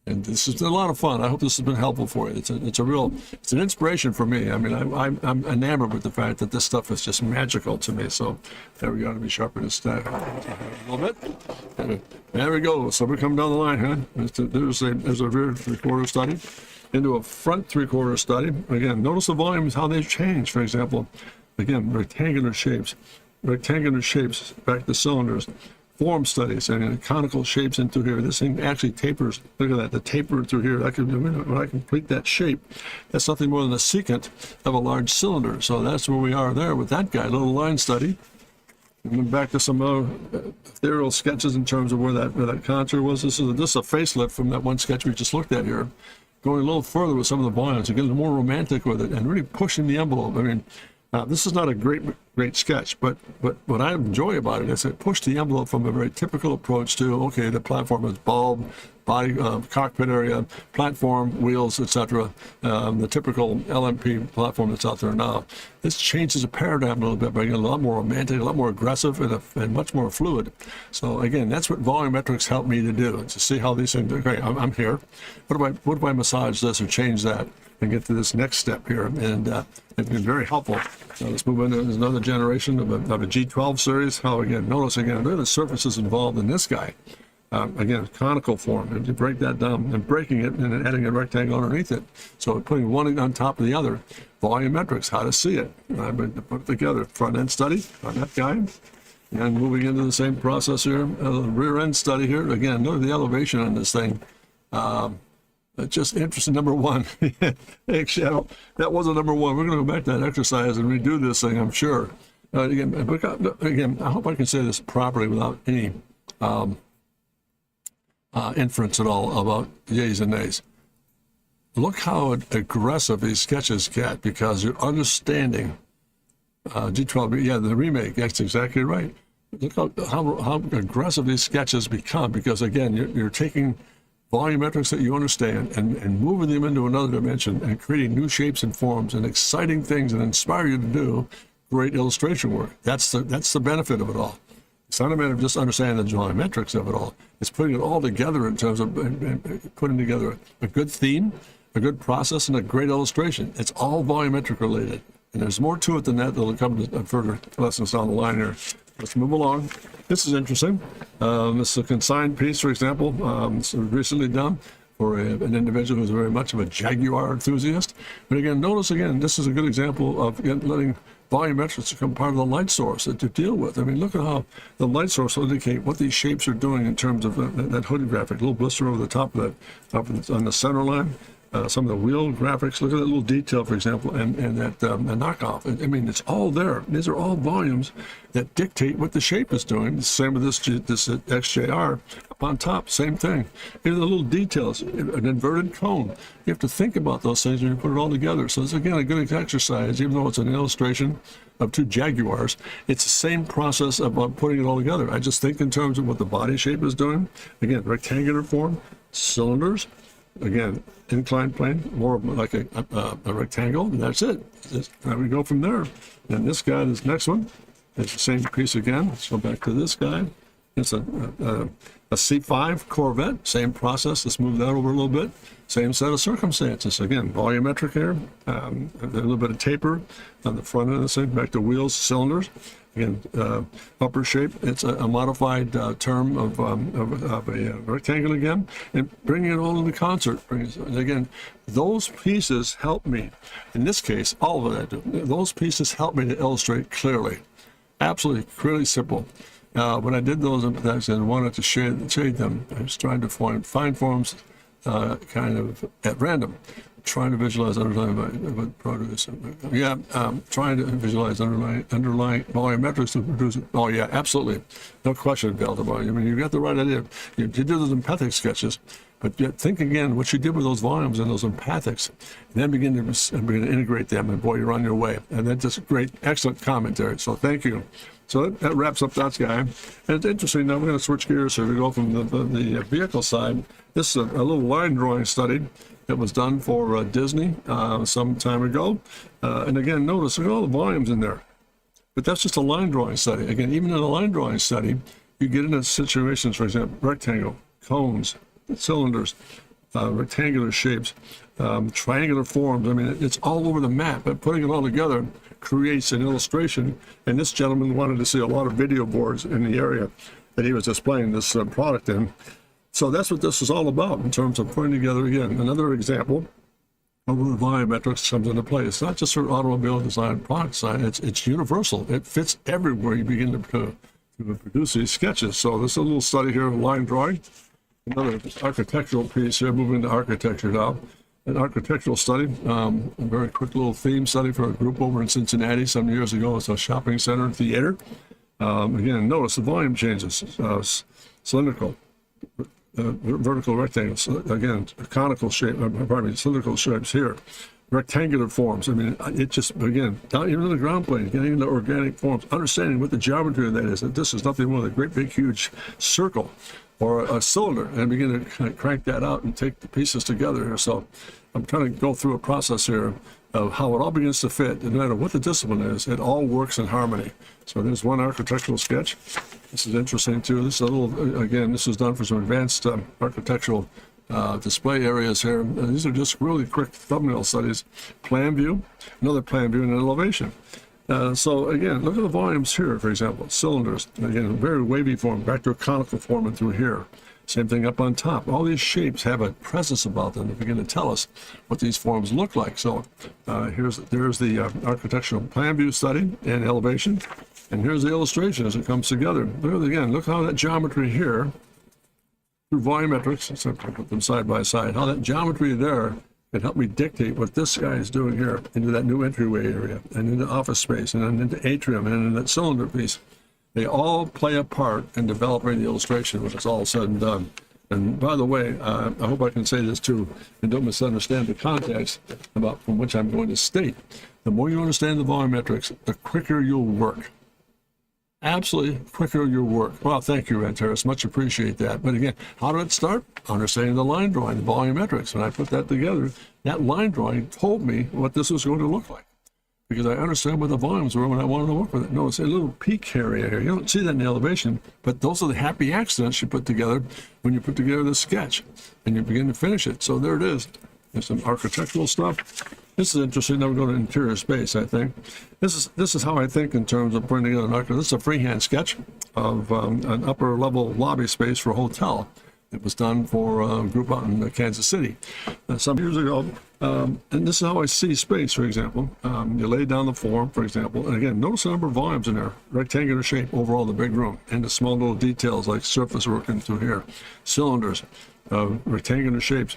And this is a lot of fun. I hope this has been helpful for you. It's an inspiration for me. I mean, I'm enamored with the fact that this stuff is just magical to me. So there we go. To be sharper this stack a little bit. There we go. So we come down the line, huh? There's a rear three-quarter study into a front three-quarter study. Again, notice the volumes, how they've changed. For example, again, rectangular shapes back to cylinders. Form studies and conical shapes into here. This thing actually tapers. Look at that, the taper through here. When I complete that shape, that's nothing more than a secant of a large cylinder. So that's where we are there with that guy. Little line study. And then back to some ethereal sketches in terms of where that contour was. This is a facelift from that one sketch we just looked at here. Going a little further with some of the volumes and getting more romantic with it and really pushing the envelope. I mean, this is not a great sketch, but what I enjoy about it is it pushed the envelope from a very typical approach to, okay, the platform is bulb, body, cockpit area, platform, wheels, etc. The typical LMP platform that's out there now. This changes the paradigm a little bit by getting a lot more romantic, a lot more aggressive, and much more fluid. So again, that's what volumetrics helped me to do, to see how these things. Okay, I'm here. What if I massage this or change that and get to this next step here? And it's been very helpful. So let's move into another generation of a G12 series. How again? Notice again, look at the surfaces involved in this guy. Again, conical form. And you break that down and breaking it and then adding a rectangle underneath it. So putting one on top of the other. Volumetrics, how to see it. I'm going to put it together. Front end study on that guy. And moving into the same process here. Rear end study here. Again, look at the elevation on this thing. Just interesting. Number one. Hey, Shadow, that wasn't number one. We're going to go back to that exercise and redo this thing, I'm sure. Again, I hope I can say this properly without any inference at all about yays and nays. Look how aggressive these sketches get because you're understanding G12. Yeah, the remake. That's exactly right. Look how aggressive these sketches become because, again, you're taking volumetrics that you understand and moving them into another dimension and creating new shapes and forms and exciting things that inspire you to do great illustration work. That's the benefit of it all. It's not a matter of just understanding the geometrics of it all. It's putting it all together in terms of putting together a good theme, a good process, and a great illustration. It's all volumetric related. And there's more to it than that that'll come to further lessons down the line here. Let's move along. This is interesting. This is a consigned piece, for example. This was recently done for an individual who's very much of a Jaguar enthusiast. But again, notice again, this is a good example of letting volumetrics become part of the light source to deal with. I mean, look at how the light source will indicate what these shapes are doing in terms of that hooded graphic. A little blister over the top of that, on the center line. Some of the wheel graphics, look at that little detail, for example, and that the knockoff. I mean, it's all there. These are all volumes that dictate what the shape is doing. The same with this XJR up on top, same thing. Here are the little details, an inverted cone. You have to think about those things when you put it all together. So it's, again, a good exercise, even though it's an illustration of two Jaguars. It's the same process about putting it all together. I just think in terms of what the body shape is doing. Again, rectangular form, cylinders, again, inclined plane, more like a rectangle, and that's it. Now we go from there. And this guy, this next one, it's the same piece again. Let's go back to this guy. It's a C5 Corvette, same process. Let's move that over a little bit. Same set of circumstances. Again, volumetric here, a little bit of taper on the front end of this thing, back to wheels, cylinders. Again, upper shape, it's a modified term of a rectangle again, and bringing it all into concert. And again, those pieces help me. In this case, all of it I do. Those pieces help me to illustrate clearly. Absolutely, really simple. When I did those impacts and wanted to shade them, I was trying to find forms kind of at random, trying to visualize underlying produce. Yeah, trying to visualize underlying volumetrics to produce it. Oh yeah, absolutely, no question, Valdemar. I mean, you got the right idea. You did those empathic sketches, but yet think again what you did with those volumes and those empathics, and then begin to integrate them, and boy, you're on your way. And that's just great, excellent commentary. So thank you. So that wraps up that guy. And it's interesting, now we're going to switch gears here. We go from the vehicle side. This is a little line drawing study that was done for Disney some time ago. And again, notice, look at all the volumes in there. But that's just a line drawing study. Again, even in a line drawing study, you get into situations, for example, rectangle, cones, cylinders, rectangular shapes, triangular forms. I mean, it's all over the map, but putting it all together creates an illustration. And this gentleman wanted to see a lot of video boards in the area that he was displaying this product in. So that's what this is all about in terms of putting together, again, another example of where volumetrics comes into play. It's not just for automobile design, product design, it's universal. It fits everywhere you begin to produce these sketches. So this is a little study here of line drawing. Another architectural piece here, moving to architecture now. An architectural study, a very quick little theme study for a group over in Cincinnati some years ago. It's a shopping center theater. Again, notice the volume changes, cylindrical, vertical rectangles, again, conical shape, cylindrical shapes here, rectangular forms. I mean, it just, again, down even in the ground plane, getting into organic forms, understanding what the geometry of that is, that this is nothing more than a great big huge circle or a cylinder, and begin to kind of crank that out and take the pieces together here. So I'm trying to go through a process here of how it all begins to fit, and no matter what the discipline is, it all works in harmony. So there's one architectural sketch. This is interesting too. This is a little, again, this is done for some advanced architectural display areas here. And these are just really quick thumbnail studies. Plan view, another plan view, and an elevation. So again, look at the volumes here, for example, cylinders, again, a very wavy form, back to a conical form and through here. Same thing up on top. All these shapes have a presence about them that begin to tell us what these forms look like. So there's the architectural plan view study and elevation. And here's the illustration as it comes together. Look how that geometry here, through volumetrics, so I put them side by side, how that geometry there can help me dictate what this guy is doing here into that new entryway area and into office space and then into atrium and into that cylinder piece. They all play a part in developing the illustration when it's all said and done. And by the way, I hope I can say this too, and don't misunderstand the context about from which I'm going to state. The more you understand the volumetrics, the quicker you'll work. Absolutely quicker your work. Well, thank you, Red Terrace. Much appreciate that. But again, how did it start? Understanding the line drawing, the volumetrics. When I put that together, that line drawing told me what this was going to look like, because I understand what the volumes were when I wanted to work with it. Notice a little peak area here. You don't see that in the elevation, but those are the happy accidents you put together when you put together the sketch and you begin to finish it. So there it is. There's some architectural stuff. This is interesting. Now we're going to interior space, I think. This is how I think in terms of putting together an architecture. This is a freehand sketch of an upper level lobby space for a hotel. It was done for a group out in Kansas City some years ago. And this is how I see space, for example. You lay down the form, for example. And again, notice the number of volumes in there. Rectangular shape overall, the big room. And the small little details like surface working through here. Cylinders. Rectangular shapes,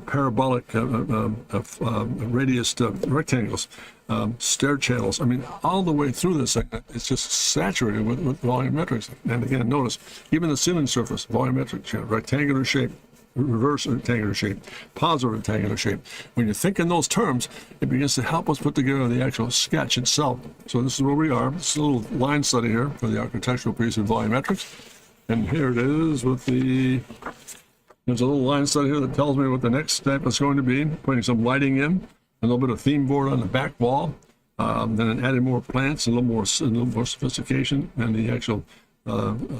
parabolic radius rectangles, stair channels. I mean, all the way through this thing, it's just saturated with volumetrics. And again, notice, even the ceiling surface, volumetric, rectangular shape, reverse rectangular shape, positive rectangular shape. When you think in those terms, it begins to help us put together the actual sketch itself. So this is where we are. This is a little line study here for the architectural piece of volumetrics. And here it is with the There's a little line study here that tells me what the next step is going to be, putting some lighting in, a little bit of theme board on the back wall, then adding more plants, a little more sophistication, and the actual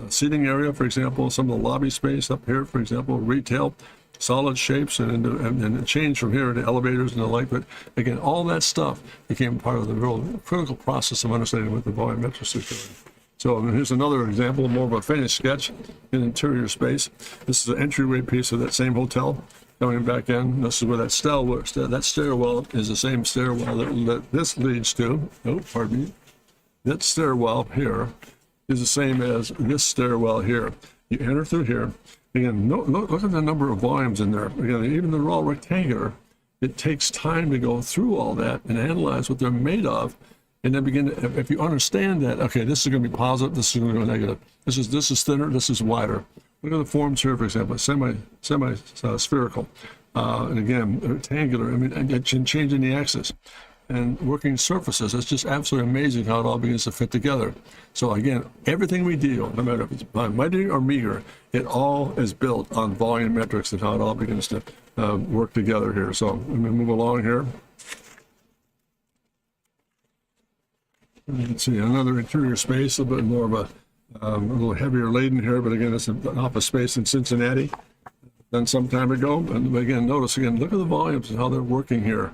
seating area, for example, some of the lobby space up here, for example, retail, solid shapes, and change from here to elevators and the like. But again, all that stuff became part of the real critical process of understanding what the volumetrics is doing. So here's another example, more of a finished sketch in interior space. This is an entryway piece of that same hotel. Coming back in, this is where that stairwell is the same stairwell that this leads to. Oh, pardon me. That stairwell here is the same as this stairwell here. You enter through here. Again, look at the number of volumes in there. Again, even though they're all rectangular, it takes time to go through all that and analyze what they're made of. And then begin to, if you understand that, okay, this is going to be positive, this is going to go negative. This is thinner, this is wider. Look at the forms here, for example, semi-spherical, and again, rectangular. I mean, and changing the axis and working surfaces. It's just absolutely amazing how it all begins to fit together. So again, everything we do, no matter if it's by mighty or meager, it all is built on volumetrics and how it all begins to work together here. So I'm going to move along here. Let's see, another interior space, a little bit more of a little heavier laden here, but again, it's an office space in Cincinnati done some time ago. And again, notice again, look at the volumes and how they're working here.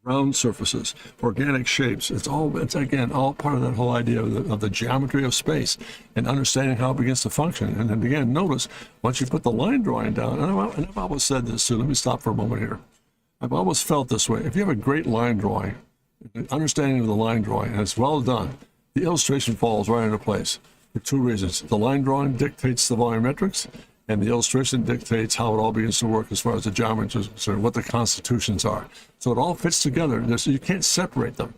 Round surfaces, organic shapes. It's again all part of that whole idea of the geometry of space and understanding how it begins to function. And then again, notice once you put the line drawing down, and I've always said this too. Let me stop for a moment here. I've always felt this way. If you have a great line drawing, understanding of the line drawing, and it's well done, the illustration falls right into place for two reasons. The line drawing dictates the volumetrics, and the illustration dictates how it all begins to work as far as the geometry is concerned, what the constitutions are. So it all fits together. You can't separate them.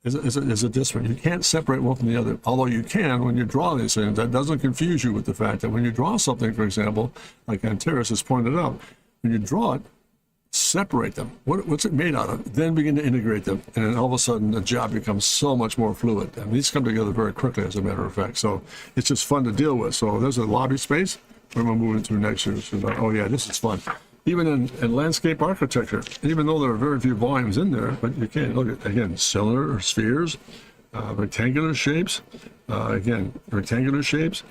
Is a discipline. You can't separate one from the other, although you can when you draw these things. That doesn't confuse you with the fact that when you draw something, for example, like Antares has pointed out, when you draw it, separate them. What's it made out of? Then begin to integrate them, and then all of a sudden the job becomes so much more fluid. I mean, these come together very quickly, as a matter of fact. So it's just fun to deal with. So there's a lobby space. Where am I moving through next year? So, oh yeah, this is fun. Even in landscape architecture, even though there are very few volumes in there, but you can't look at, again, cylinder or spheres, rectangular shapes, rectangular shapes,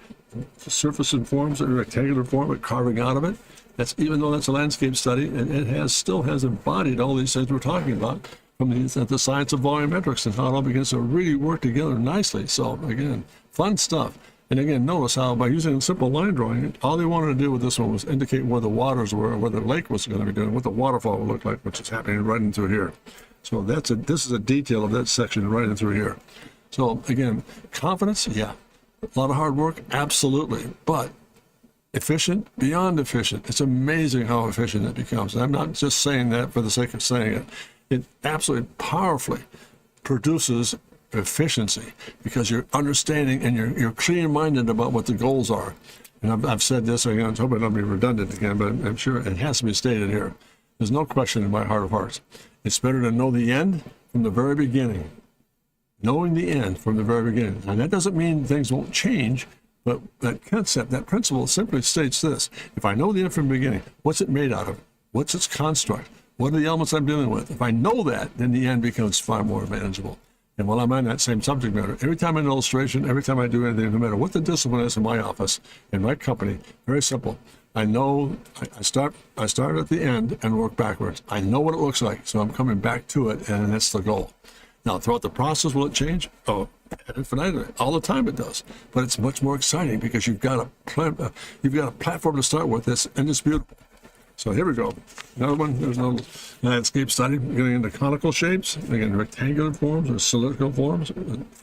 surface and forms in a rectangular form, but carving out of it. That's, even though that's a landscape study, and it still has embodied all these things we're talking about from the science of volumetrics and how it all begins to really work together nicely. So again, fun stuff. And again, notice how by using a simple line drawing, all they wanted to do with this one was indicate where the waters were, where the lake was going to be doing, what the waterfall would look like, which is happening right in through here. So this is a detail of that section right in through here. So again, confidence, yeah. A lot of hard work, absolutely. But efficient, beyond efficient. It's amazing how efficient it becomes. And I'm not just saying that for the sake of saying it. It absolutely powerfully produces efficiency because you're understanding and you're clear-minded about what the goals are. And I've said this again, I hope I don't be redundant again, but I'm sure it has to be stated here. There's no question in my heart of hearts. It's better to know the end from the very beginning. Knowing the end from the very beginning. And that doesn't mean things won't change, but that concept, that principle simply states this. If I know the end from the beginning, what's it made out of? What's its construct? What are the elements I'm dealing with? If I know that, then the end becomes far more manageable. And while I'm on that same subject matter, every time I do an illustration, every time I do anything, no matter what the discipline is in my office, in my company, very simple. I know I start at the end and work backwards. I know what it looks like, so I'm coming back to it, and that's the goal. Now, throughout the process, will it change? Oh, infinitely. All the time it does. But it's much more exciting because you've got a platform to start with that's indisputable. So here we go. Another one. There's another landscape study. We're getting into conical shapes, again, rectangular forms or cylindrical forms,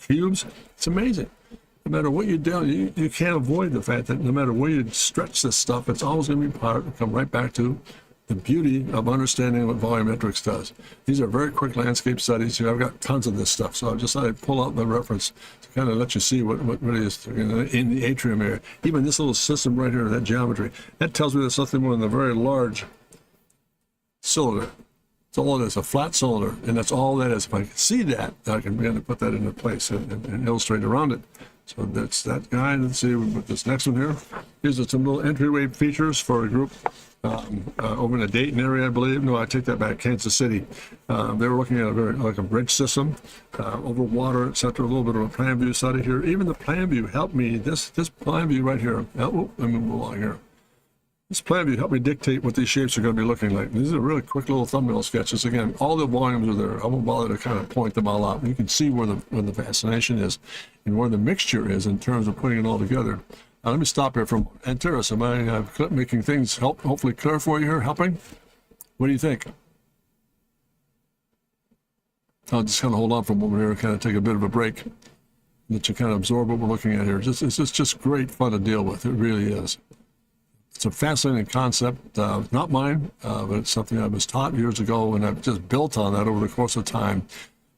cubes. It's amazing. No matter what you do, you can't avoid the fact that no matter where you stretch this stuff, it's always going to be come right back to the beauty of understanding what volumetrics does. These are very quick landscape studies here. I've got tons of this stuff, so I just thought I'd pull out the reference to kind of let you see what really is in the atrium area. Even this little system right here, that geometry, that tells me there's something more than a very large cylinder. That's all it is, a flat cylinder, and that's all that is. If I can see that, I can begin to put that into place and illustrate around it. So that's that guy. Let's see with this next one here. These are some little entryway features for a group over in the Dayton area, I believe. No, I take that back, Kansas City. They were looking at a very like a bridge system over water, etc. A little bit of a plan view study here. Even the plan view helped me. This plan view right here. Oh, let me move along here. This plan view helped me dictate what these shapes are going to be looking like. These are really quick little thumbnail sketches. Again, all the volumes are there. I won't bother to kind of point them all out. You can see where the fascination is and where the mixture is in terms of putting it all together. Let me stop here from Antares. Am I making things hopefully clear for you here, helping? What do you think? I'll just kind of hold on for a moment here and kind of take a bit of a break. Let you kind of absorb what we're looking at here. It's just great fun to deal with. It really is. It's a fascinating concept, not mine, but it's something I was taught years ago, and I've just built on that over the course of time.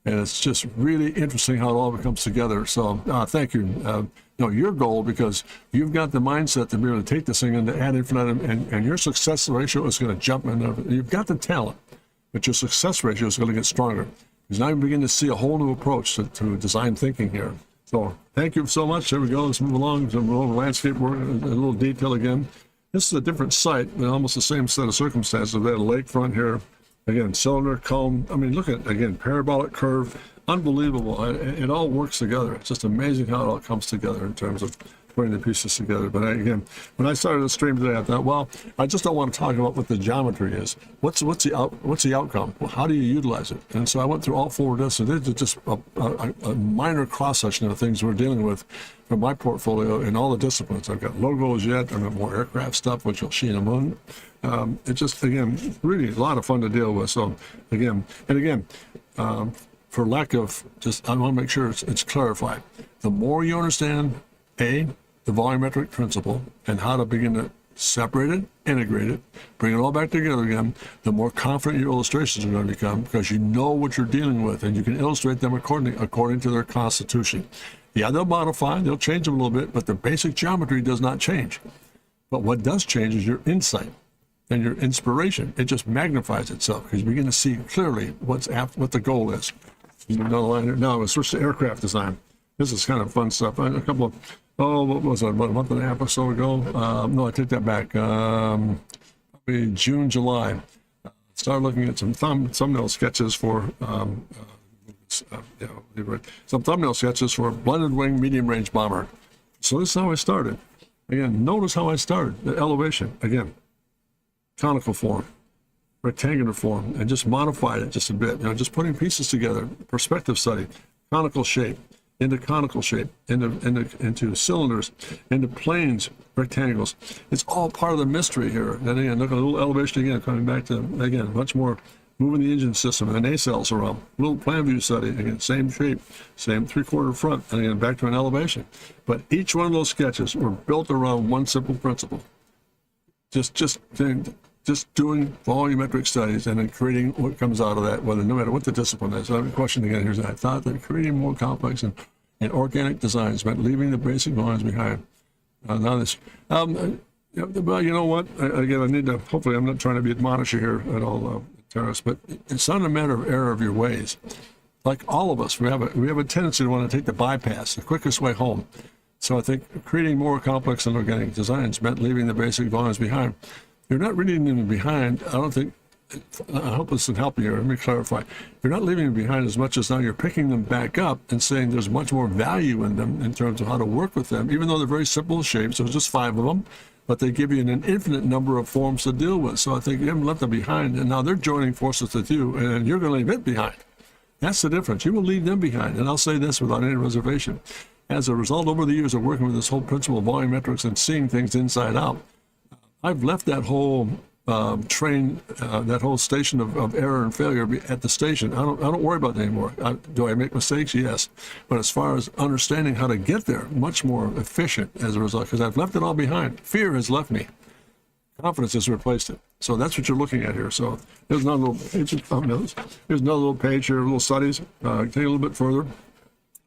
And it's just really interesting how it all comes together. So thank you. Your goal, because you've got the mindset to be able to take this thing and to add infinitum, and your success ratio is going to jump. And you've got the talent, but your success ratio is going to get stronger. Because now you begin to see a whole new approach to design thinking here. So thank you so much. There we go. Let's move along. Some little landscape work, a little detail again. This is a different site, but almost the same set of circumstances. We had a lakefront here. Again, cylinder, comb. I mean, look at, again, parabolic curve. Unbelievable. It all works together. It's just amazing how it all comes together in terms of putting the pieces together. But again, when I started the stream today, I thought, well, I just don't want to talk about what the geometry is. What's the outcome? Well, how do you utilize it? And so I went through all four of this, and this is just a minor cross-section of the things we're dealing with from my portfolio in all the disciplines. I've got logos yet. I've got more aircraft stuff, which you'll see in a moment. It's just, again, really a lot of fun to deal with. So again, for lack of just, I want to make sure it's clarified. The more you understand, the volumetric principle and how to begin to separate it, integrate it, bring it all back together again, the more confident your illustrations are going to become, because you know what you're dealing with and you can illustrate them according to their constitution. Yeah, they'll modify, they'll change them a little bit, but the basic geometry does not change. But what does change is your insight and your inspiration. It just magnifies itself because you begin to see clearly what the goal is. Now we switch to aircraft design. This is kind of fun stuff. A couple of, what was it, about a month and a half or so ago? No, I take that back. Probably June, July. Started looking at some thumbnail sketches for some thumbnail sketches for a blended wing medium range bomber. So this is how I started. Again, notice how I started. The elevation, again, conical form, rectangular form, and just modified it just a bit. Just putting pieces together, perspective study, conical shape, into conical shape, into cylinders, into planes, rectangles. It's all part of the mystery here. And again, look at a little elevation again, coming back to, again, much more moving the engine system and the nacelles around. Little plan view study, again, same shape, same 3/4 front, and again, back to an elevation. But each one of those sketches were built around one simple principle. Just doing volumetric studies and then creating what comes out of that, no matter what the discipline is. So the question again here is, I thought that creating more complex and organic designs meant leaving the basic volumes behind. Now this, but you know what? Again, I need to. Hopefully, I'm not trying to be admonisher here at all, Terrace. But it's not a matter of error of your ways. Like all of us, we have a tendency to want to take the bypass, the quickest way home. So I think creating more complex and organic designs meant leaving the basic volumes behind. You're not really leaving them behind. I don't think. I hope this can help you here. Let me clarify. You're not leaving them behind as much as now you're picking them back up and saying there's much more value in them in terms of how to work with them, even though they're very simple shapes. There's just 5 of them, but they give you an infinite number of forms to deal with. So I think you haven't left them behind, and now they're joining forces with you, and you're going to leave it behind. That's the difference. You will leave them behind, and I'll say this without any reservation. As a result, over the years of working with this whole principle of volumetrics and seeing things inside out, I've left that whole train, that whole station of error and failure at the station. I don't worry about it anymore. Do I make mistakes? Yes. But as far as understanding how to get there, much more efficient as a result, because I've left it all behind. Fear has left me. Confidence has replaced it. So that's what you're looking at here. So there's another little page of thumbnails. Here's another little page here, little studies. Take a little bit further.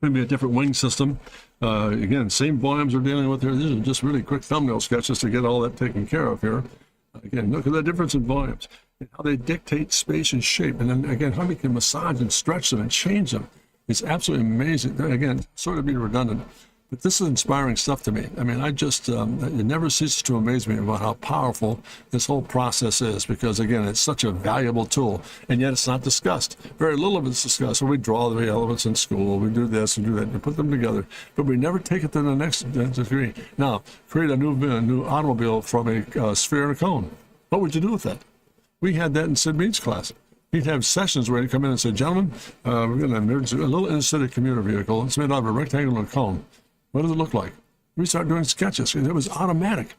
Maybe a different wing system. Again, same volumes we're dealing with here. These are just really quick thumbnail sketches to get all that taken care of here. Again, look at the difference in volumes. and how they dictate space and shape. And then again, how we can massage and stretch them and change them. It's absolutely amazing. Again, sort of being redundant, but this is inspiring stuff to me. I mean, I just, it never ceases to amaze me about how powerful this whole process is, because again, it's such a valuable tool, and yet it's not discussed. Very little of it's discussed. So we draw the elements in school, we do this and do that, and put them together, but we never take it to the next degree. Now, create a new automobile from a sphere and a cone. What would you do with that? We had that in Sid Mead's class. He'd have sessions where he'd come in and say, gentlemen, we're going to a little inner-city commuter vehicle. It's made out of a rectangular cone. What does it look like? We start doing sketches. It was automatic.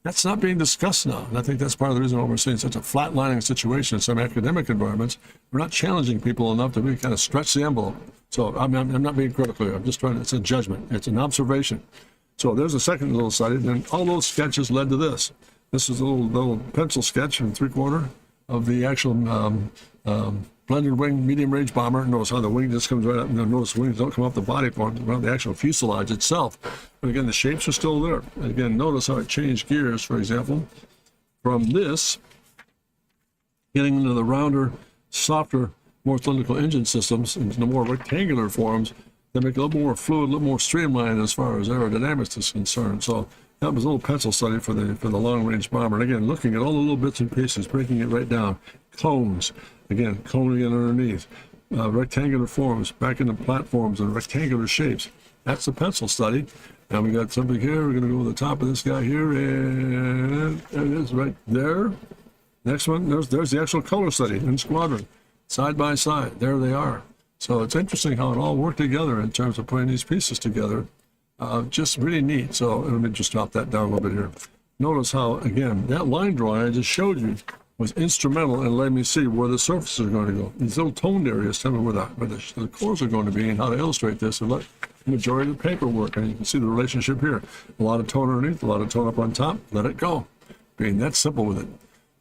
That's not being discussed now. And I think that's part of the reason why we're seeing such a flatlining situation in some academic environments. We're not challenging people enough to really kind of stretch the envelope. So I'm not being critical here. I'm just trying to, it's a judgment. It's an observation. So there's a second little study. And all those sketches led to this. This is a little pencil sketch in 3/4 of the actual blended wing medium range bomber. Notice how the wing just comes right up. Notice the wings don't come off the body part, around the actual fuselage itself. But again, the shapes are still there. And again, notice how it changed gears, for example, from this, getting into the rounder, softer, more cylindrical engine systems, into the more rectangular forms that make it a little more fluid, a little more streamlined as far as aerodynamics is concerned. So that was a little pencil study for the long-range bomber. And again, looking at all the little bits and pieces, breaking it right down. Cones, again, cone again underneath. Rectangular forms, back into platforms and rectangular shapes. That's the pencil study. Now we got something here. We're going to go to the top of this guy here, and there it is right there. Next one, there's the actual color study in squadron, side by side. There they are. So it's interesting how it all worked together in terms of putting these pieces together. Just really neat. So let me just drop that down a little bit here. Notice how, again, that line drawing I just showed you was instrumental in letting me see where the surfaces are going to go. These little toned areas tell me where the cores are going to be and how to illustrate this and let the majority of the paper work. And you can see the relationship here. A lot of tone underneath, a lot of tone up on top. Let it go. Being that simple with it.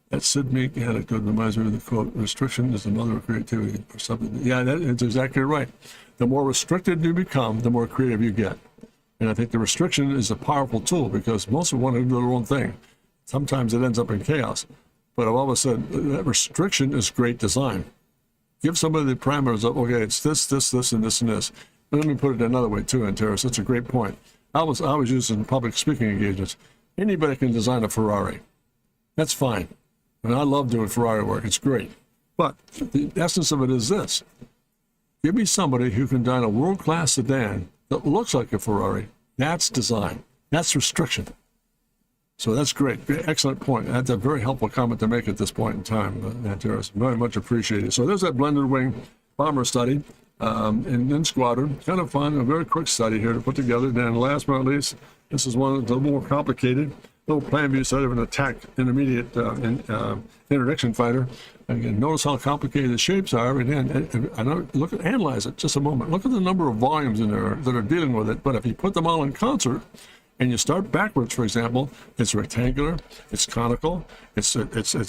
That Sid Mead had a good, reminds me of the quote, restriction is the mother of creativity or something. Yeah, that's exactly right. The more restricted you become, the more creative you get. And I think the restriction is a powerful tool because most of want to do their own thing. Sometimes it ends up in chaos. But I've always said that restriction is great design. Give somebody the parameters of, okay, it's this, this, this, and this, and this. But let me put it another way too, Terrace. That's a great point. I was used in public speaking engagements. Anybody can design a Ferrari. That's fine. And I love doing Ferrari work. It's great. But the essence of it is this. Give me somebody who can design a world-class sedan that looks like a Ferrari. That's design. That's restriction. So that's great. Excellent point. That's a very helpful comment to make at this point in time, Terrace. Very much appreciated. So there's that blended wing bomber study in squadron. Kind of fun. A very quick study here to put together. Then last but not least, this is one that's a little more complicated. Little plan view study of an attack intermediate interdiction fighter. Again, notice how complicated the shapes are. And analyze it just a moment. Look at the number of volumes in there that are dealing with it. But if you put them all in concert, and you start backwards, for example, it's rectangular, it's conical, it's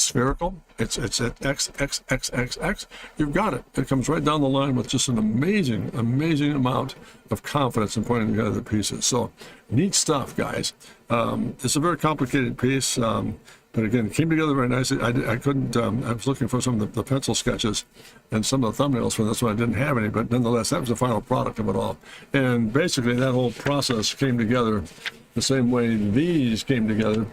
spherical, it's at x, x, x, x, x. You've got it. It comes right down the line with just an amazing, amazing amount of confidence in putting together the pieces. So neat stuff, guys. It's a very complicated piece, but again, it came together very nicely. I couldn't, I was looking for some of the pencil sketches and some of the thumbnails for this one. I didn't have any, but nonetheless, that was the final product of it all. And basically, that whole process came together the same way these came together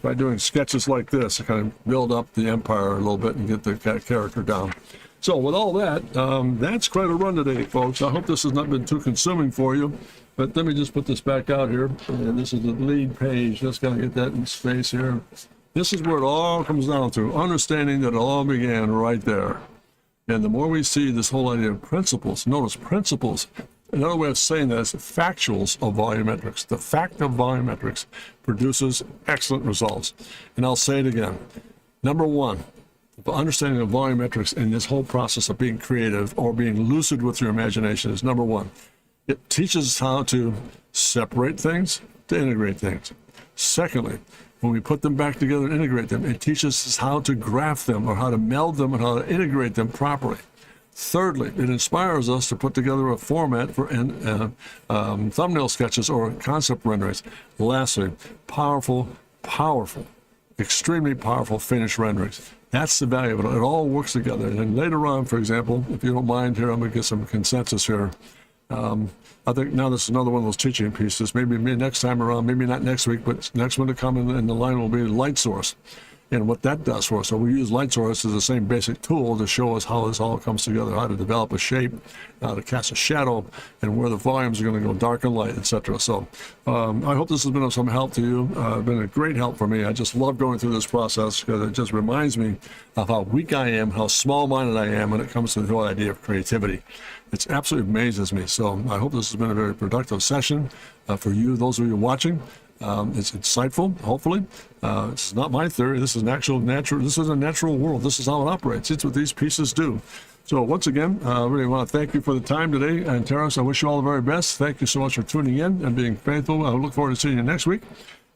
by doing sketches like this to kind of build up the empire a little bit and get the character down. So with all that, that's quite a run today, folks. I hope this has not been too consuming for you, but let me just put this back out here. And this is the lead page. Just got to get that in space here. This is where it all comes down to, understanding that it all began right there. And the more we see this whole idea of principles, notice principles. Another way of saying that is factuals of volumetrics. The fact of volumetrics produces excellent results. And I'll say it again. Number one, the understanding of volumetrics in this whole process of being creative or being lucid with your imagination is number one. It teaches us how to separate things, to integrate things. Secondly, when we put them back together and integrate them, it teaches us how to graph them or how to meld them and how to integrate them properly. Thirdly, it inspires us to put together a format for thumbnail sketches or concept renderings. Lastly, powerful extremely powerful finished renderings. That's the value of it. It all works together. And later on, for example, if you don't mind here, I'm going to get some consensus here. I think now this is another one of those teaching pieces. Maybe next time around, maybe not next week, but next one to come in the line will be the light source and what that does for us. So we use light source as the same basic tool to show us how this all comes together, how to develop a shape, how to cast a shadow, and where the volumes are going to go dark and light, etc. So I hope this has been of some help to you. Been a great help for me. I just love going through this process because it just reminds me of how weak I am, how small-minded I am when it comes to the whole idea of creativity. It absolutely amazes me. So I hope this has been a very productive session for you, those of you watching. It's insightful, hopefully. This is not my theory. This is an actual natural. This is a natural world. This is how it operates. It's what these pieces do. So once again, I really want to thank you for the time today. And Terrace, I wish you all the very best. Thank you so much for tuning in and being faithful. I look forward to seeing you next week.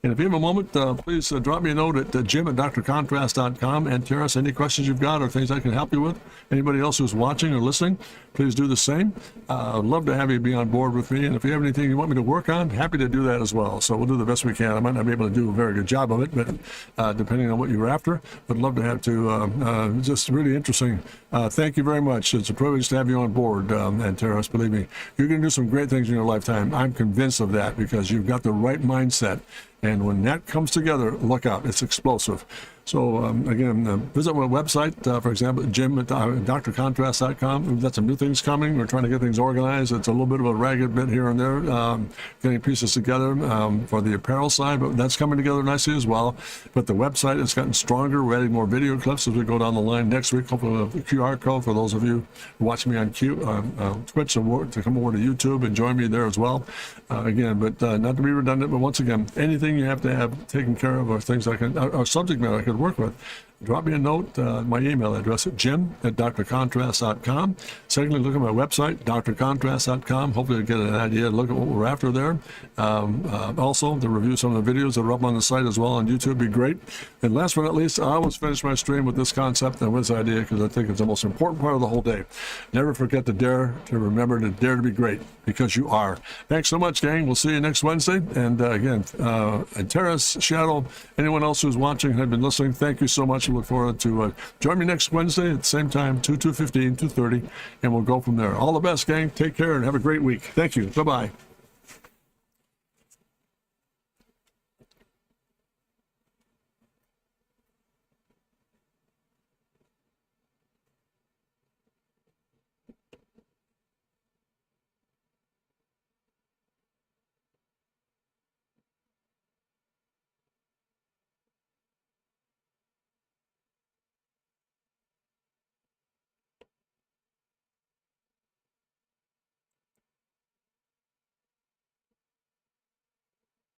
And if you have a moment, please drop me a note at jim@drcontrast.com. And Terrace, any questions you've got or things I can help you with, anybody else who's watching or listening, please do the same. I'd love to have you be on board with me. And if you have anything you want me to work on, happy to do that as well. So we'll do the best we can. I might not be able to do a very good job of it, but depending on what you're after, but love to have to, just really interesting. Thank you very much. It's a privilege to have you on board. And Terrace, believe me, you're going to do some great things in your lifetime. I'm convinced of that because you've got the right mindset. And when that comes together, look out, it's explosive. So again, visit my website, for example, Jim at drcontrast.com. We've got some new things coming. We're trying to get things organized. It's a little bit of a ragged bit here and there, getting pieces together for the apparel side, but that's coming together nicely as well. But the website has gotten stronger. We're adding more video clips as we go down the line next week. Hopefully we'll have a QR code for those of you who watch me on Twitch to come over to YouTube and join me there as well. Again, but not to be redundant, but once again, anything you have to have taken care of or things I can, or subject matter I could work with, drop me a note. My email address at jim@drcontrast.com. Secondly, look at my website, drcontrast.com. Hopefully you get an idea, look at what we're after there. Also, to review some of the videos that are up on the site as well on YouTube would be great. And last but not least, I always finish my stream with this concept and with this idea because I think it's the most important part of the whole day. Never forget to remember to dare to be great because you are. Thanks so much, gang. We'll see you next Wednesday. And again, and Terrace, Shadow, anyone else who's watching and have been listening, thank you so much. Look forward to join me next Wednesday at the same time, 2:15, 2:30, and we'll go from there. All the best, gang. Take care and have a great week. Thank you. Bye-bye.